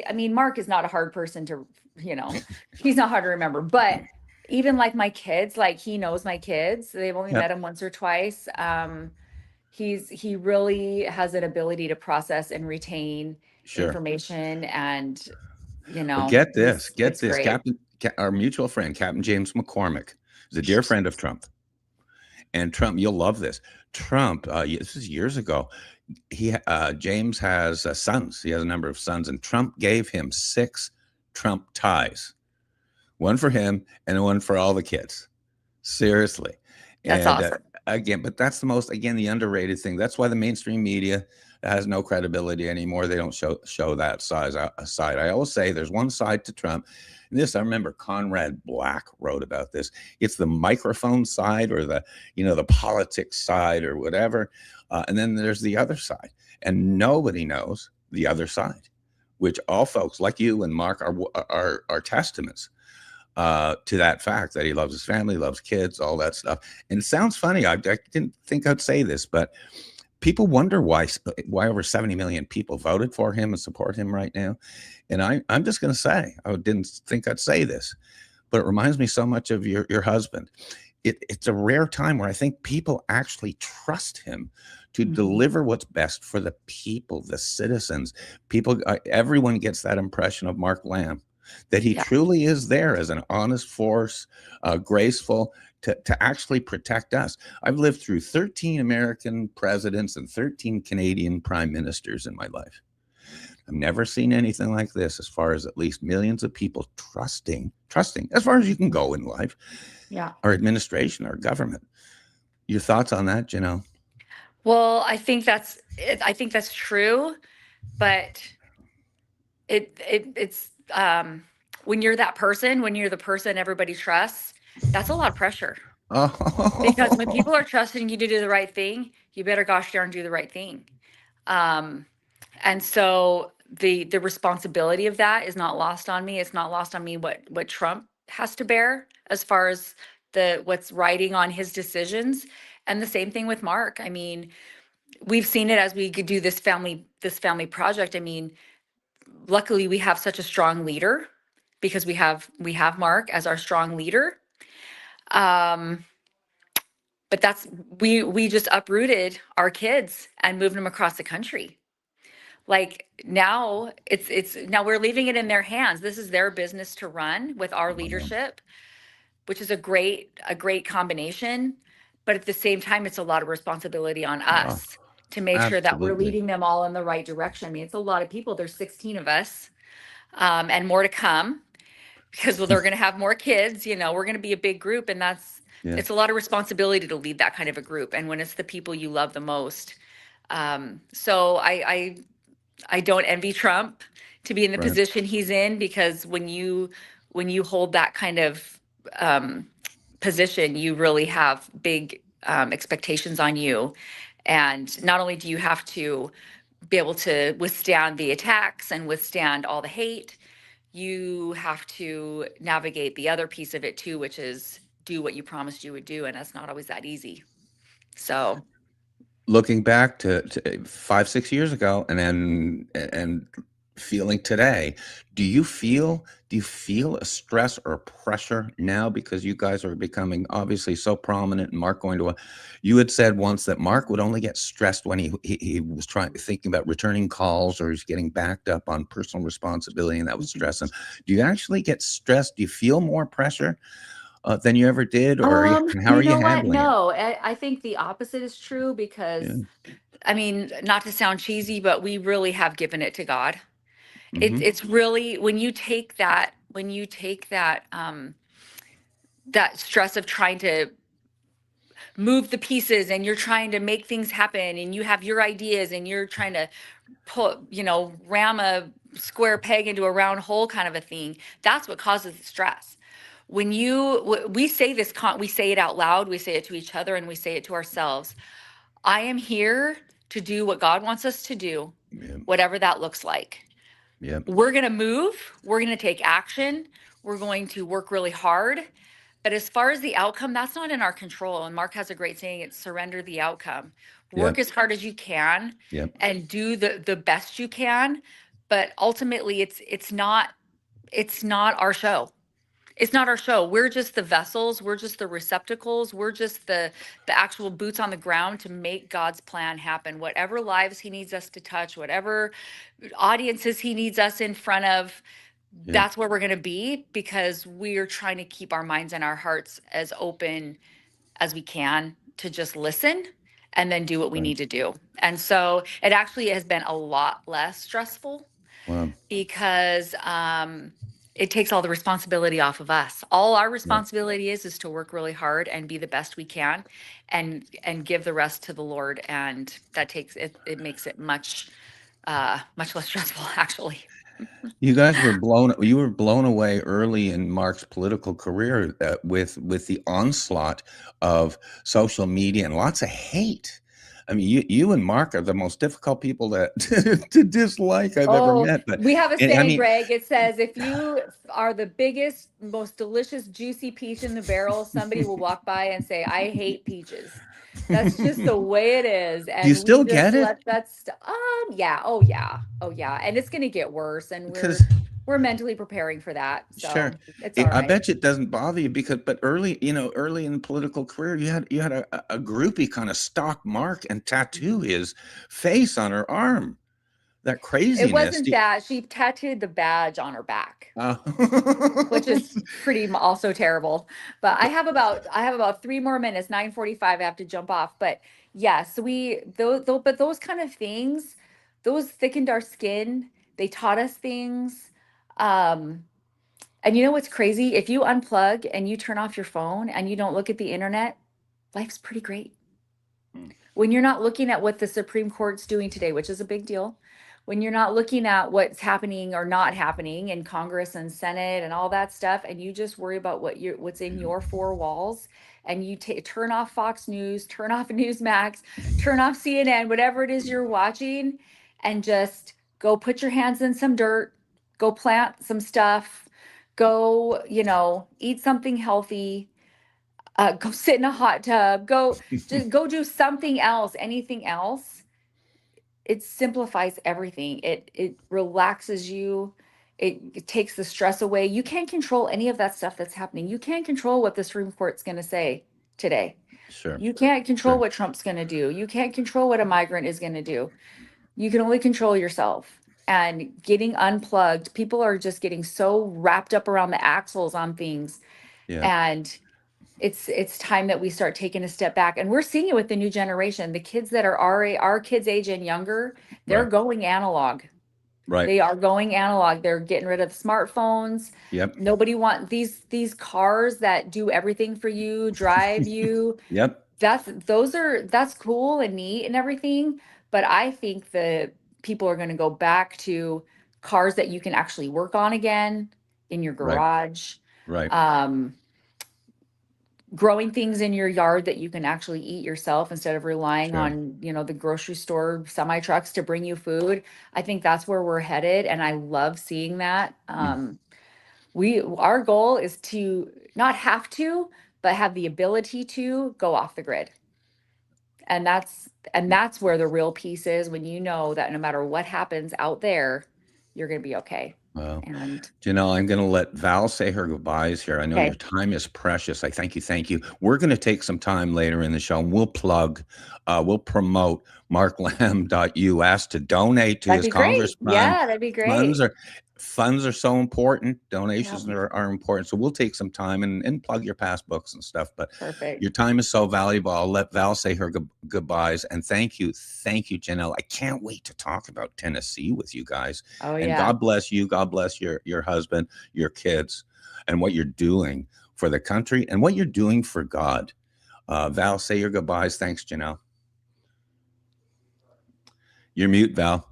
I mean, Mark is not a hard person to, he's not hard to remember, but even like my kids, like he knows my kids. They've only Yep. met him once or twice. He really has an ability to process and retain Sure. information, and Well, get this, it's great. Our mutual friend, Captain James McCormick, is a dear friend of Trump. And Trump, you'll love this. Trump, this is years ago. James has sons. He has a number of sons, and Trump gave him 6 Trump ties, one for him and one for all the kids. Seriously. That's And awesome. again, but that's the underrated thing. That's why the mainstream media has no credibility anymore. They don't show that side. I always say there's one side to Trump. And this, I remember Conrad Black wrote about this. It's the microphone side, or the politics side, or whatever. And then there's the other side, and nobody knows the other side, which all folks like you and Mark are testaments to that fact, that he loves his family, loves kids, all that stuff. And it sounds funny. I didn't think I'd say this, but people wonder why over 70 million people voted for him and support him right now. And I'm just going to say, I didn't think I'd say this, but it reminds me so much of your husband. It's a rare time where I think people actually trust him to deliver what's best for the people, the citizens. Everyone gets that impression of Mark Lamb, that he truly is there as an honest force, graceful, to actually protect us. I've lived through 13 American presidents and 13 Canadian prime ministers in my life. I've never seen anything like this, as far as at least millions of people trusting, as far as you can go in life, our administration, our government. Your thoughts on that, Janelle? Well, I think that's true, but it's when you're that person, when you're the person everybody trusts, that's a lot of pressure. Because when people are trusting you to do the right thing, you better gosh darn do the right thing. And so the responsibility of that is not lost on me. It's not lost on me what Trump has to bear as far as what's riding on his decisions. And the same thing with Mark. I mean, we've seen it as we could do this family project. I mean, luckily we have such a strong leader, because we have Mark as our strong leader. But we just uprooted our kids and moved them across the country. Like now now we're leaving it in their hands. This is their business to run with our leadership, which is a great combination. But at the same time, it's a lot of responsibility on us to make sure that we're leading them all in the right direction. I mean, it's a lot of people. There's 16 of us, and more to come, because they're going to have more kids. We're going to be a big group, and it's a lot of responsibility to lead that kind of a group. And when it's the people you love the most. So I don't envy Trump to be in the position he's in, because when you hold that kind of position, you really have big expectations on you. And not only do you have to be able to withstand the attacks and withstand all the hate, you have to navigate the other piece of it too, which is do what you promised you would do. And that's not always that easy. So looking back to 5-6 years ago, and feeling today, do you feel a stress or pressure now, because you guys are becoming obviously so prominent, and Mark you had said once that Mark would only get stressed when he was thinking about returning calls, or he's getting backed up on personal responsibility, and that was stressing. Do you actually get stressed? Do you feel more pressure than you ever did, or how are you handling it? No, I think the opposite is true, because I mean, not to sound cheesy, but we really have given it to God. It's really, when you take that that stress of trying to move the pieces, and you're trying to make things happen, and you have your ideas, and you're trying to ram a square peg into a round hole kind of a thing, that's what causes the stress. When we say this, we say it out loud, we say it to each other, and we say it to ourselves. I am here to do what God wants us to do, whatever that looks like. We're going to move. We're going to take action. We're going to work really hard. But as far as the outcome, that's not in our control. And Mark has a great saying, it's surrender the outcome. Work Yep. as hard as you can Yep. and do the best you can. But ultimately it's not our show. It's not our show. We're just the vessels. We're just the receptacles. We're just the actual boots on the ground to make God's plan happen. Whatever lives he needs us to touch, whatever audiences he needs us in front of, Yeah. that's where we're going to be, because we're trying to keep our minds and our hearts as open as we can to just listen and then do what we Right. need to do. And so it actually has been a lot less stressful Wow. because it takes all the responsibility off of us. All our responsibility is to work really hard and be the best we can, and give the rest to the Lord. And that takes it. It makes it much less stressful, actually. You guys were blown away early in Mark's political career with the onslaught of social media and lots of hate. I mean, you and Mark are the most difficult people to dislike I've ever met. But We have a and, saying, I mean, Greg. It says, if you are the biggest, most delicious, juicy peach in the barrel, somebody will walk by and say, I hate peaches. That's just the way it is. And do you still we just get it? let that yeah. Oh yeah. And it's gonna get worse. And Because we're mentally preparing for that. So sure, it's all right. I bet you it doesn't bother you but early in the political career, you had a groupie kind of stalk Mark and tattoo his face on her arm. That craziness. It wasn't that. She tattooed the badge on her back, which is pretty also terrible. But I have about 3 more minutes. 9:45. I have to jump off. But yes, but those kind of things, those thickened our skin. They taught us things. And you know what's crazy? If you unplug and you turn off your phone and you don't look at the internet, life's pretty great. When you're not looking at what the Supreme Court's doing today, which is a big deal, when you're not looking at what's happening or not happening in Congress and Senate and all that stuff, and you just worry about what's in your 4 walls, and you turn off Fox News, turn off Newsmax, turn off CNN, whatever it is you're watching, and just go put your hands in some dirt, go plant some stuff, go, eat something healthy, go sit in a hot tub, just go do something else, anything else. It simplifies everything. It relaxes you. It takes the stress away. You can't control any of that stuff that's happening. You can't control what the Supreme Court's going to say today. Sure. You can't control Sure. what Trump's going to do. You can't control what a migrant is going to do. You can only control yourself. And getting unplugged, people are just getting so wrapped up around the axles on things. Yeah. And it's time that we start taking a step back. And we're seeing it with the new generation. The kids that are our kids' age and younger, they're Right. going analog. Right. They are going analog. They're getting rid of smartphones. Yep. Nobody want these cars that do everything for you, drive you. Yep. That's cool and neat and everything. But I think the people are going to go back to cars that you can actually work on again in your Right. garage. Right. Growing things in your yard that you can actually eat yourself instead of relying Sure. on, the grocery store semi trucks to bring you food. I think that's where we're headed. And I love seeing that. Our goal is to not have to, but have the ability to go off the grid. And that's where the real piece is, when you know that no matter what happens out there, you're going to be okay. Wow. And Janelle, I'm going to let Val say her goodbyes here. I know Okay. your time is precious. I thank you. We're going to take some time later in the show and we'll promote marklamb.us to donate to that'd his be great. Congress fund. Yeah, that'd be great. Funds are so important. Donations are important. So we'll take some time and plug your past books and stuff. But Perfect. your time is so valuable. I'll let Val say her goodbyes. And thank you, Janelle. I can't wait to talk about Tennessee with you guys. Oh, And yeah. God bless you. God bless your husband, your kids, and what you're doing for the country and what you're doing for God. Val, say your goodbyes. Thanks, Janelle. You're mute, Val.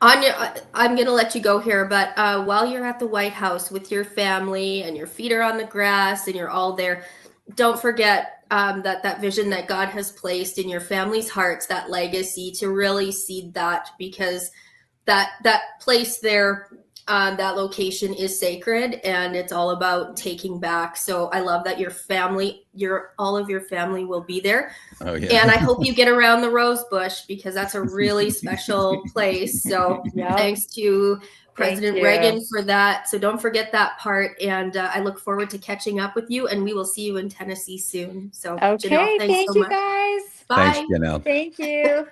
Anya, I'm going to let you go here, but while you're at the White House with your family and your feet are on the grass and you're all there, don't forget that vision that God has placed in your family's hearts, that legacy, to really seed that, because that place there that location is sacred, and it's all about taking back. So I love that all of your family will be there. Oh yeah. And I hope you get around the Rose Bush, because that's a really special place. So Yep. thanks to Thank President you. Reagan for that. So don't forget that part. And I look forward to catching up with you, and we will see you in Tennessee soon. So Okay. Janelle, thanks Thank so you much. guys. Bye. Thanks, Janelle. Thank you.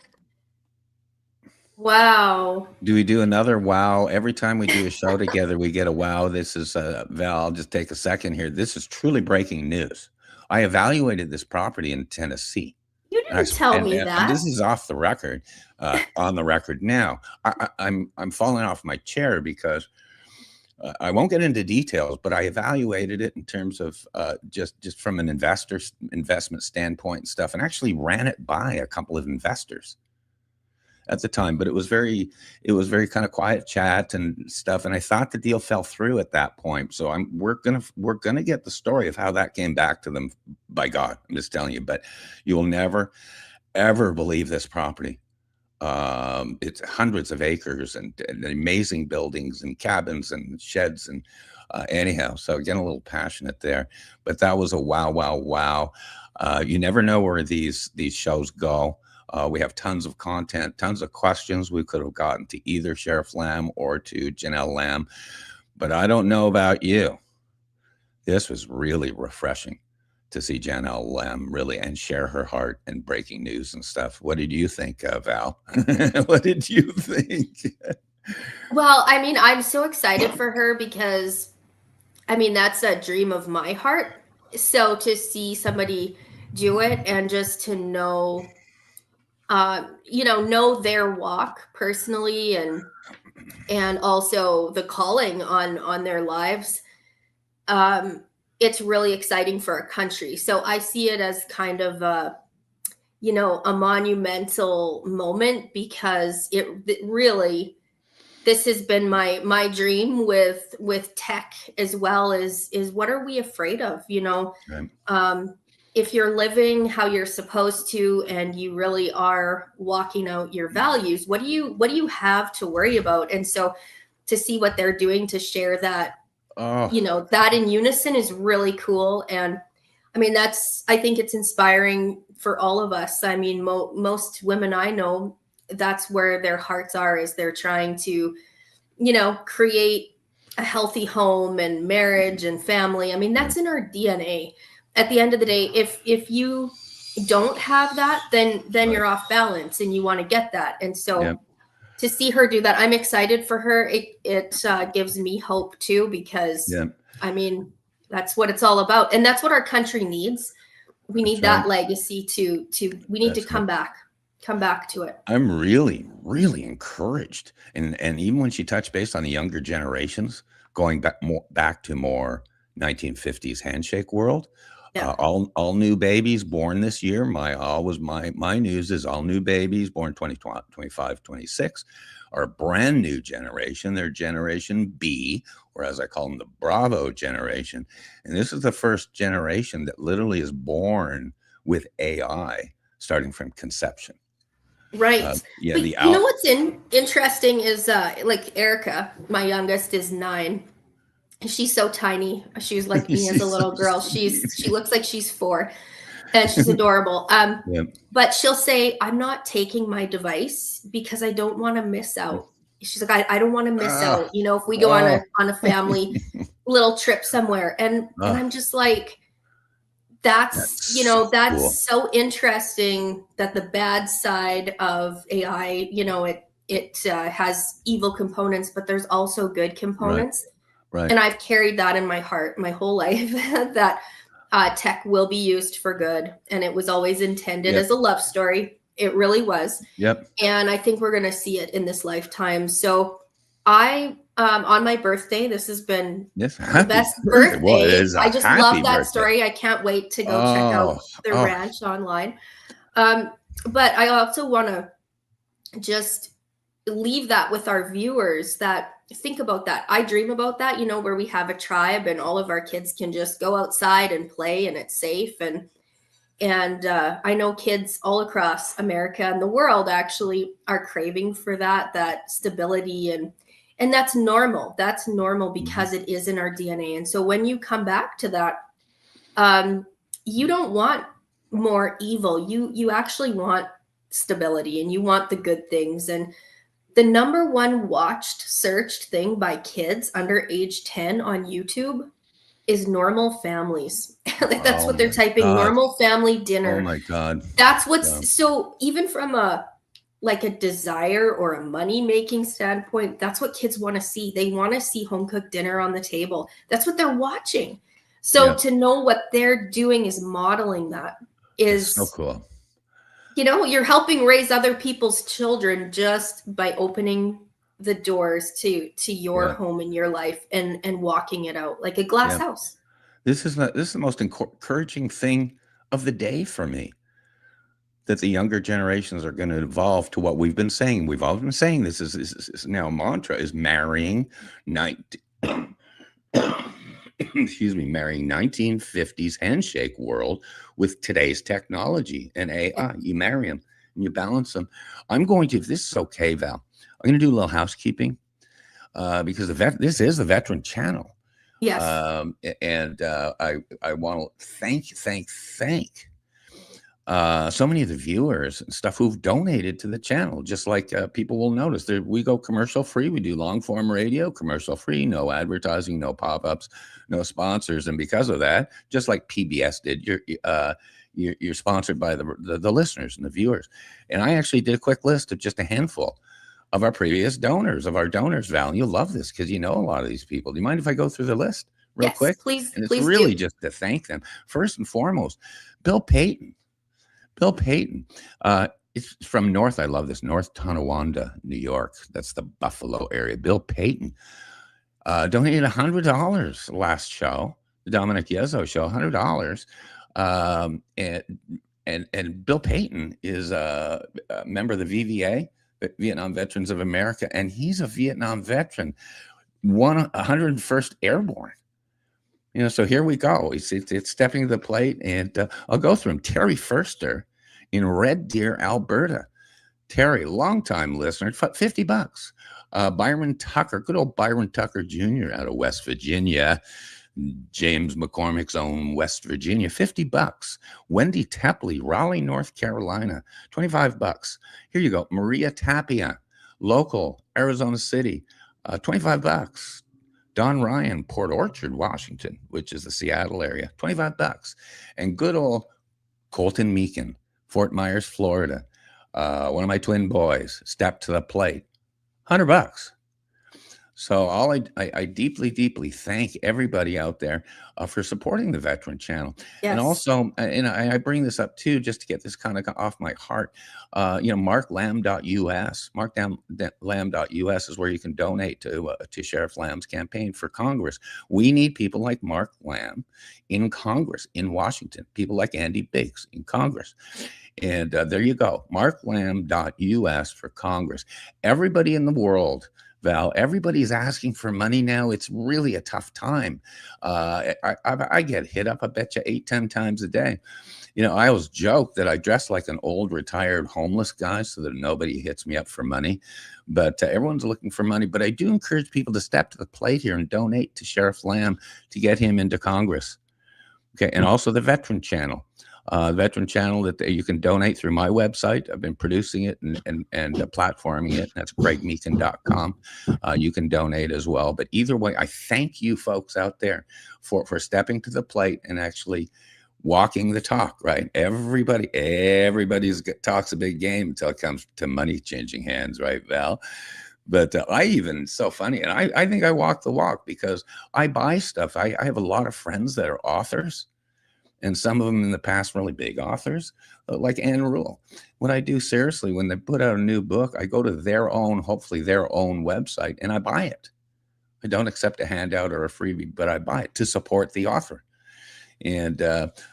Wow. Do we do another wow? Every time we do a show together, we get a wow. This is Val. I'll just take a second here. This is truly breaking news. I evaluated this property in Tennessee. You didn't tell me that. This is off the record, on the record now. I'm falling off my chair because I won't get into details, but I evaluated it in terms of just from an investment standpoint and stuff, and actually ran it by a couple of investors at the time. But it was very kind of quiet chat and stuff, and I thought the deal fell through at that point. So we're gonna get the story of how that came back to them. By God, I'm just telling you. But you will never ever believe this property. It's hundreds of acres and amazing buildings and cabins and sheds and anyhow. So getting a little passionate there, but that was a wow. You never know where these shows go. We have tons of content, tons of questions we could have gotten to either Sheriff Lamb or to Janelle Lamb, but I don't know about you. This was really refreshing to see Janelle Lamb really and share her heart and breaking news and stuff. What did you think, Val? What did you think? Well, I mean, I'm so excited for her because, I mean, that's a dream of my heart. So to see somebody do it and just to know, know their walk personally, and also the calling on their lives, it's really exciting for our country. So I see it as kind of a monumental moment, because it really, this has been my dream with tech as well, is what are we afraid of? Right. If you're living how you're supposed to, and you really are walking out your values, what do you have to worry about? And so to see what they're doing to share that, that in unison is really cool. And I mean, I think it's inspiring for all of us. I mean, most women I know, that's where their hearts are, is they're trying to, create a healthy home and marriage and family. I mean, that's in our DNA. At the end of the day, if you don't have that, then you're off balance, and you want to get that. And so to see her do that, I'm excited for her. It gives me hope too, because I mean, that's what it's all about. And that's what our country needs. We need that legacy we need to come back to it. I'm really, really encouraged. And even when she touched base on the younger generations, going back to more 1950s handshake world, all new babies born this year. My news is all new babies born 25, 26 are a brand new generation. They're Generation B, or as I call them, the Bravo generation. And this is the first generation that literally is born with AI starting from conception. Right. What's interesting is like Erica, my youngest, is 9. She's so tiny. She's like me as a little girl. She looks like she's 4, and she's adorable. But she'll say, "I'm not taking my device because I don't want to miss out." She's like, "I don't want to miss out. If we go on a family little trip somewhere," and I'm just like, that's cool. So interesting that the bad side of AI, it has evil components, but there's also good components. Right. And I've carried that in my heart my whole life, that tech will be used for good. And it was always intended as a love story. It really was. Yep. And I think we're going to see it in this lifetime. So on my birthday, this has been the best birthday. Well, I just love that story. I can't wait to go check out the ranch online. But I also want to just leave that with our viewers, that think about that. I dream about that, where we have a tribe and all of our kids can just go outside and play, and it's safe. And I know kids all across America and the world actually are craving for that stability And that's normal. That's normal because it is in our DNA. And so when you come back to that, you don't want more evil. You actually want stability, and you want the good things. And the number one watched, searched thing by kids under age 10 on YouTube is normal families. Like, that's Oh what they're my typing, God. normal family dinner. Oh my God. That's what's Yeah. so, even from a desire or a money making standpoint, that's what kids want to see. They want to see home cooked dinner on the table. That's what they're watching. So Yeah. to know what they're doing is modeling that It's so is, cool. you're helping raise other people's children just by opening the doors to your Yeah. home and your life and walking it out like a glass Yeah. house. This is the most encouraging thing of the day for me, that the younger generations are going to evolve to what we've been saying. We've all been saying this is now a mantra, is marrying excuse me, marrying 1950s handshake world with today's technology and AI. You marry them and you balance them. I'm going to, if this is okay, Val, I'm going to do a little housekeeping because this is the Veteran Channel. Yes. And I want to thank so many of the viewers and stuff who've donated to the channel. Just like people will notice, we go commercial free. We do long form radio, commercial free, no advertising, no pop-ups, no sponsors. And because of that, just like PBS did, you're sponsored by the listeners and the viewers. And I actually did a quick list of just a handful of our previous donors, Val. You'll love this because you know a lot of these people. Do you mind if I go through the list real quick? Please, And it's please really do. just to thank them. First and foremost, Bill Payton. It's from North. I love this. North Tonawanda, New York. That's the Buffalo area. Bill Payton donated $100 last show, the Dominic Yezzo show, $100. And Bill Payton is a member of the VVA, Vietnam Veterans of America, and he's a Vietnam veteran, 101st Airborne. So here we go. It's stepping to the plate, and I'll go through them. Terry Furster in Red Deer, Alberta. Terry, longtime listener, $50. Byron Tucker, good old Byron Tucker Jr. out of West Virginia. James McCormick's own West Virginia, $50. Wendy Tepley, Raleigh, North Carolina, $25. Here you go. Maria Tapia, local, Arizona City, $25. Don Ryan, Port Orchard, Washington, which is the Seattle area, $25. And good old Colton Meekin, Fort Myers, Florida, one of my twin boys, stepped to the plate, $100. So I deeply, deeply thank everybody out there for supporting the Veteran Channel. Yes. And also, I bring this up too, just to get this kind of off my heart. MarkLamb.us. MarkLamb.us is where you can donate to Sheriff Lamb's campaign for Congress. We need people like Mark Lamb in Congress, in Washington. People like Andy Biggs in Congress. And there you go. MarkLamb.us for Congress. Everybody in the world, Val, everybody's asking for money now. It's really a tough time. I get hit up, I bet you 8-10 times a day. I always joke that I dress like an old retired homeless guy so that nobody hits me up for money. But everyone's looking for money. But I do encourage people to step to the plate here and donate to Sheriff Lamb to get him into Congress. Okay, and also the Veteran Channel. Veteran Channel that you can donate through my website. I've been producing it and platforming it. That's gregmeekin.com. You can donate as well. But either way, I thank you folks out there for stepping to the plate and actually walking the talk, right? Everybody's talks a big game until it comes to money changing hands, right, Val? But so funny. And I think I walk the walk because I buy stuff. I have a lot of friends that are authors. And some of them in the past, really big authors, like Anne Rule. What I do seriously, when they put out a new book, I go to hopefully their own website, and I buy it. I don't accept a handout or a freebie, but I buy it to support the author. And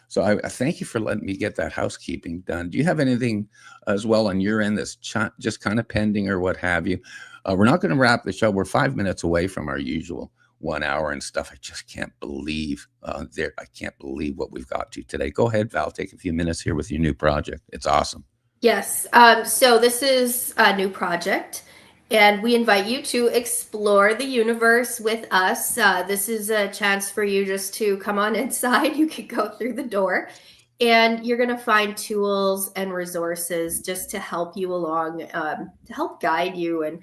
so I thank you for letting me get that housekeeping done. Do you have anything as well on your end that's just kind of pending or what have you? We're not going to wrap the show. We're 5 minutes away from our usual 1 hour and stuff. I just can't believe I can't believe what we've got to today. Go ahead, Val. Take a few minutes here with your new project. It's awesome. Yes. So this is a new project, And we invite you to explore the universe with us. This is a chance for you just to come on inside. You can go through the door, and you're going to find tools and resources just to help you along, to help guide you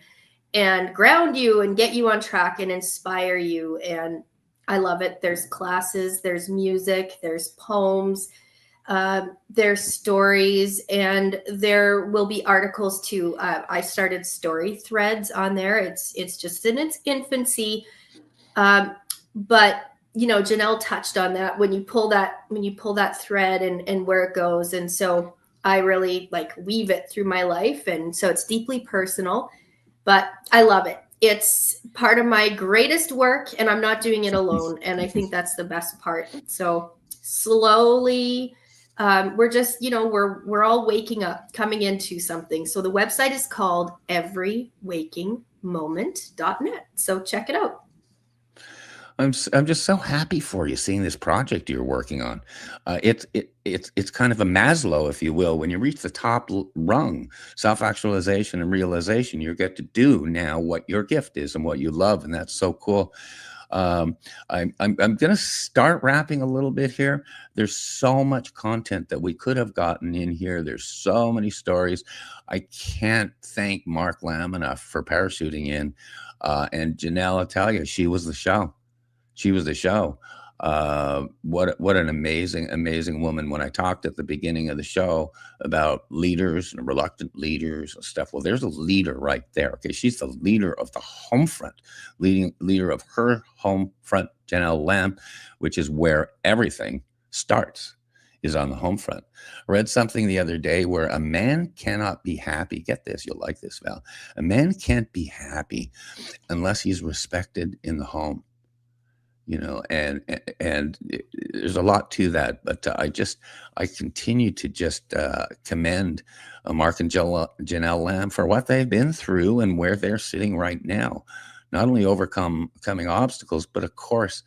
and ground you and get you on track and inspire you. And I love it. There's classes, there's music, there's poems, there's stories, and there will be articles too. I started story threads on there. It's just in its infancy, but Janelle touched on that when you pull that thread and where it goes, and so I really weave it through my life, and so it's deeply personal, but I love it. It's part of my greatest work, and I'm not doing it alone, and I think that's the best part. So slowly. We're just, we're all waking up, coming into something. So the website is called everywakingmoment.net. So check it out. I'm just so happy for you seeing this project you're working on. It's kind of a Maslow, if you will. When you reach the top rung, self-actualization and realization, you get to do now what your gift is and what you love, and that's so cool. I'm going to start wrapping a little bit here. There's so much content that we could have gotten in here. There's so many stories. I can't thank Mark Lamb enough for parachuting in. And Janelle, I'll tell you, she was the show. She was the show. What an amazing woman. When I talked at the beginning of the show about leaders and reluctant leaders and stuff, well, there's a leader right there. Okay, she's the leader of the home front, leader of her home front, Janelle Lamb, which is where everything starts, is on the home front. I read something the other day where a man cannot be happy. Get this, you'll like this, Val. A man can't be happy unless he's respected in the home. And there's a lot to that, but I continue to just commend Mark and Janelle Lamb for what they've been through and where they're sitting right now. Not only overcoming obstacles, but of course,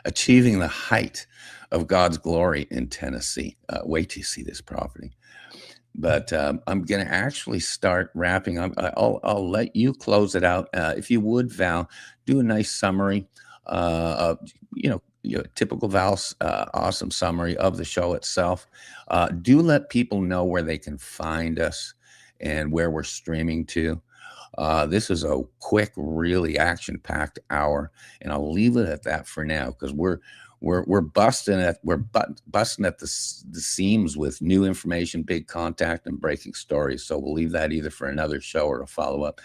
achieving the height of God's glory in Tennessee. Wait till you see this property. But I'm going to actually start wrapping up. I'll let you close it out. If you would, Val, do a nice summary of, typical Val's awesome summary of the show itself. Do let people know where they can find us and where we're streaming to. This is a quick, really action-packed hour, and I'll leave it at that for now because we're busting at the seams with new information, big contact, and breaking stories. So we'll leave that either for another show or a follow-up.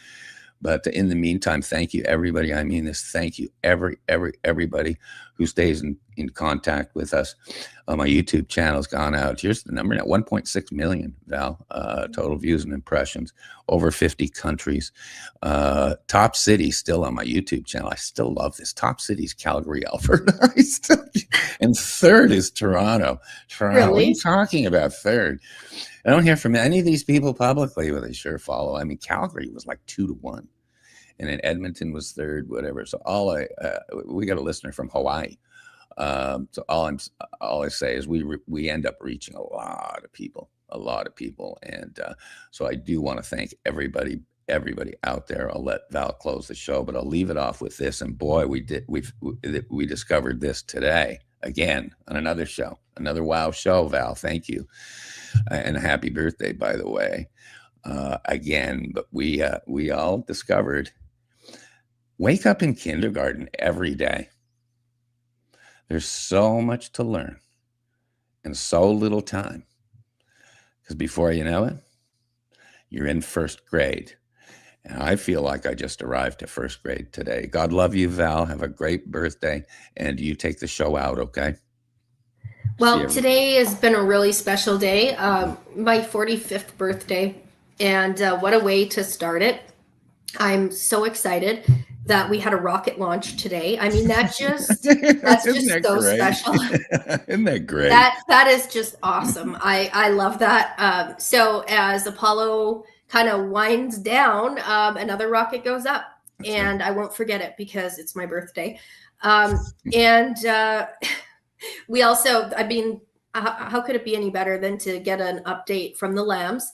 But in the meantime, thank you, everybody. I mean this. Thank you, everybody who stays in contact with us. My YouTube channel has gone out. Here's the number now: 1.6 million, Val, total views and impressions, over 50 countries. Top city still on my YouTube channel. I still love this. Top city is Calgary, Alberta. And third is Toronto. Really? What are you talking about third? I don't hear from any of these people publicly, but they sure follow. I mean, Calgary was like 2-1, and then Edmonton was third, whatever. So we got a listener from Hawaii. So all I say is we end up reaching a lot of people, and so I do want to thank everybody out there. I'll let Val close the show, but I'll leave it off with this. And boy, we discovered this today again on another show, another wow show. Val, thank you. And happy birthday, by the way, again. But we all discovered, wake up in kindergarten every day. There's so much to learn and so little time. Because before you know it, you're in first grade. And I feel like I just arrived to first grade today. God love you, Val. Have a great birthday. And you take the show out, okay? Well, today has been a really special day, my 45th birthday, and what a way to start it. I'm so excited that we had a rocket launch today. I mean, that's just so great? Special. Isn't that great? That is just awesome. I love that. So as Apollo kind of winds down, another rocket goes up. That's and right. I won't forget it because it's my birthday. We also, I mean, how could it be any better than to get an update from the Lambs?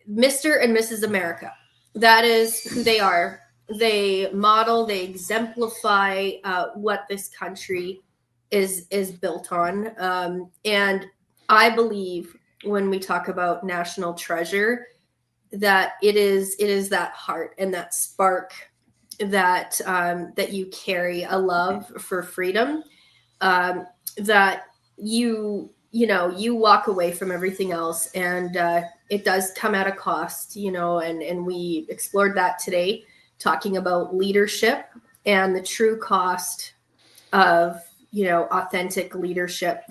Mr. and Mrs. America. That is who they are. They model, they exemplify what this country is built on. And I believe when we talk about national treasure, that it is that heart and that spark that that you carry, a love for freedom, that you walk away from everything else, and it does come at a cost, and we explored that today, talking about leadership and the true cost of authentic leadership.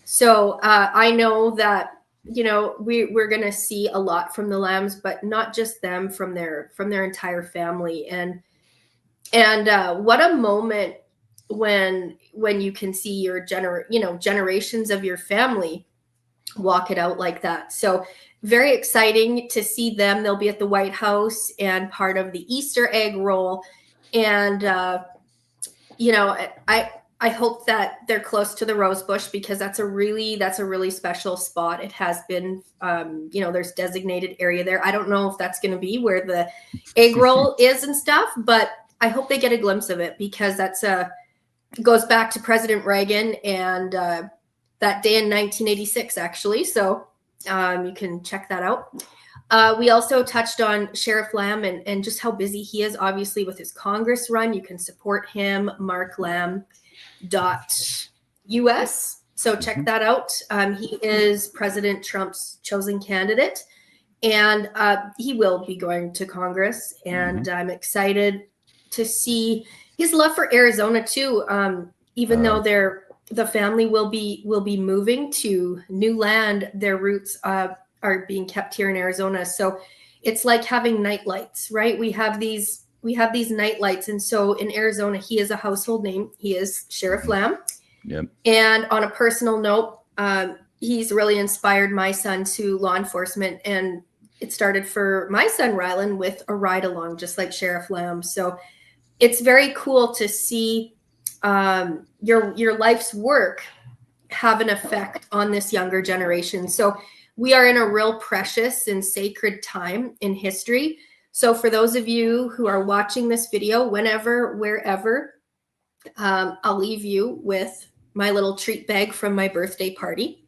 So I know that we're going to see a lot from the Lambs, but not just them, from their entire family. And what a moment when you can see your generations of your family walk it out like that. So very exciting to see them. They'll be at the White House and part of the Easter egg roll. And I hope that they're close to the Rose Bush, because that's a really special spot. It has been, there's designated area there. I don't know if that's going to be where the egg roll is and stuff, but I hope they get a glimpse of it, because that's goes back to President Reagan and that day in 1986, actually. So you can check that out. We also touched on Sheriff Lamb and just how busy he is, obviously, with his Congress run. You can support him, marklamb.us. So check that out. He is President Trump's chosen candidate, and he will be going to Congress. And I'm excited to see his love for Arizona too. Even though the family will be moving to new land, their roots are being kept here in Arizona. So it's like having night lights, right? We have these night lights. And so in Arizona, he is a household name. He is Sheriff Lamb. Yep. And on a personal note, he's really inspired my son to law enforcement. And it started for my son, Rylan, with a ride along, just like Sheriff Lamb. So it's very cool to see your life's work have an effect on this younger generation. So we are in a real precious and sacred time in history. So for those of you who are watching this video, whenever, wherever, I'll leave you with my little treat bag from my birthday party.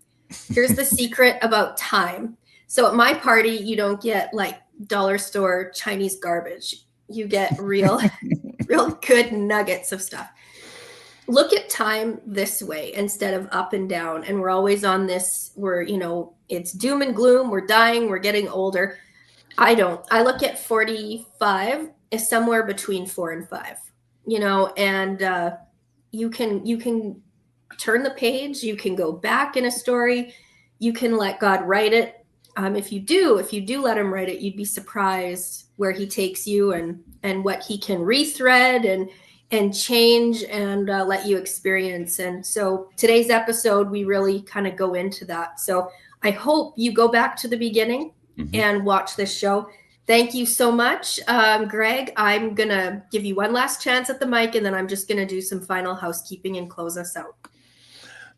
Here's the secret about time. So at my party, you don't get like dollar store Chinese garbage. You get real good nuggets of stuff. Look at time this way instead of up and down. And we're always on this, it's doom and gloom. We're dying. We're getting older. I don't. I look at 45 as somewhere between 4 and 5, and you can turn the page. You can go back in a story. You can let God write it. If you do let him write it, you'd be surprised where he takes you and what he can rethread and change and let you experience. And so today's episode, we really kind of go into that. So I hope you go back to the beginning and watch this show. Thank you so much, Greg. I'm going to give you one last chance at the mic, and then I'm just going to do some final housekeeping and close us out.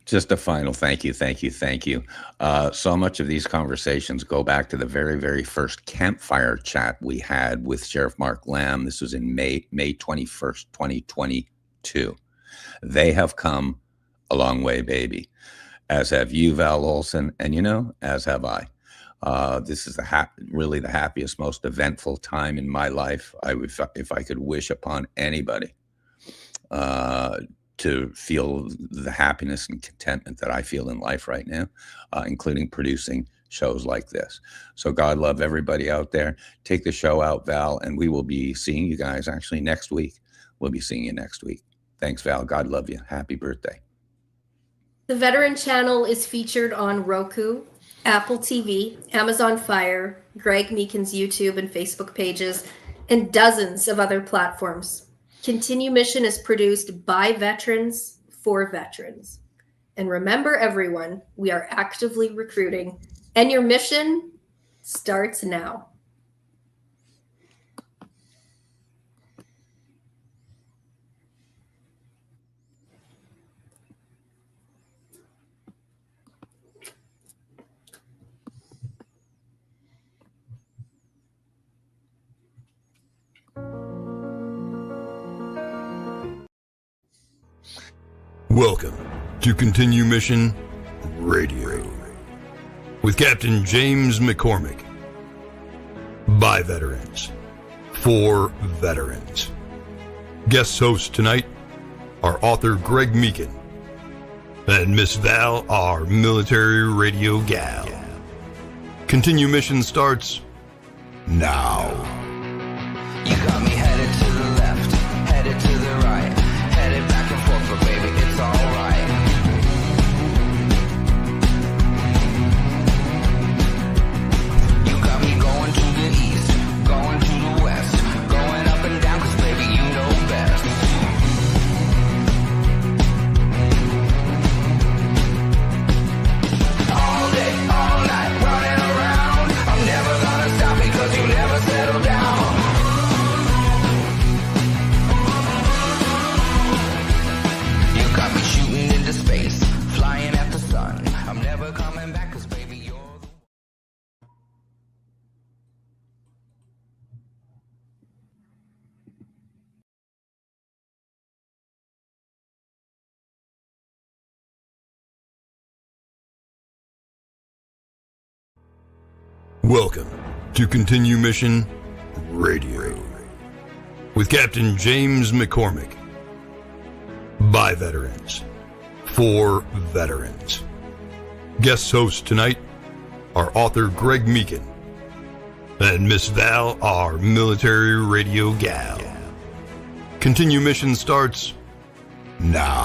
Just a final thank you. So much of these conversations go back to the very, very first campfire chat we had with Sheriff Mark Lamb. This was in May 21st, 2022. They have come a long way, baby, as have you, Val Olson, and as have I. This is really the happiest, most eventful time in my life. If I could wish upon anybody to feel the happiness and contentment that I feel in life right now, including producing shows like this. So God love everybody out there. Take the show out, Val, and we will be seeing you guys actually next week. We'll be seeing you next week. Thanks, Val. God love you. Happy birthday. The Veteran Channel is featured on Roku, Apple TV, Amazon Fire, Greg Meekin's YouTube and Facebook pages, and dozens of other platforms. Continue Mission is produced by veterans for veterans. And remember, everyone, we are actively recruiting, and your mission starts now. Welcome to Continue Mission Radio with Captain James McCormick. By veterans, for veterans. Guest hosts tonight are author Greg Meekin and Miss Val, our military radio gal. Continue Mission starts now. You got me headed to the left, headed to the right, headed back and forth, but baby, it's alright. You got me going to the east, going to the west, going up and down, cause baby, you know best. All day, all night, running around, I'm never gonna stop because you never settle down. You got me shooting into space, flying at the sun. I'm never coming back, cause baby, you're the Welcome to Continue Mission Radio with Captain James McCormick. By veterans, for veterans. Guest hosts tonight are author Greg Meekin and Miss Val, our military radio gal. Continue Mission starts now.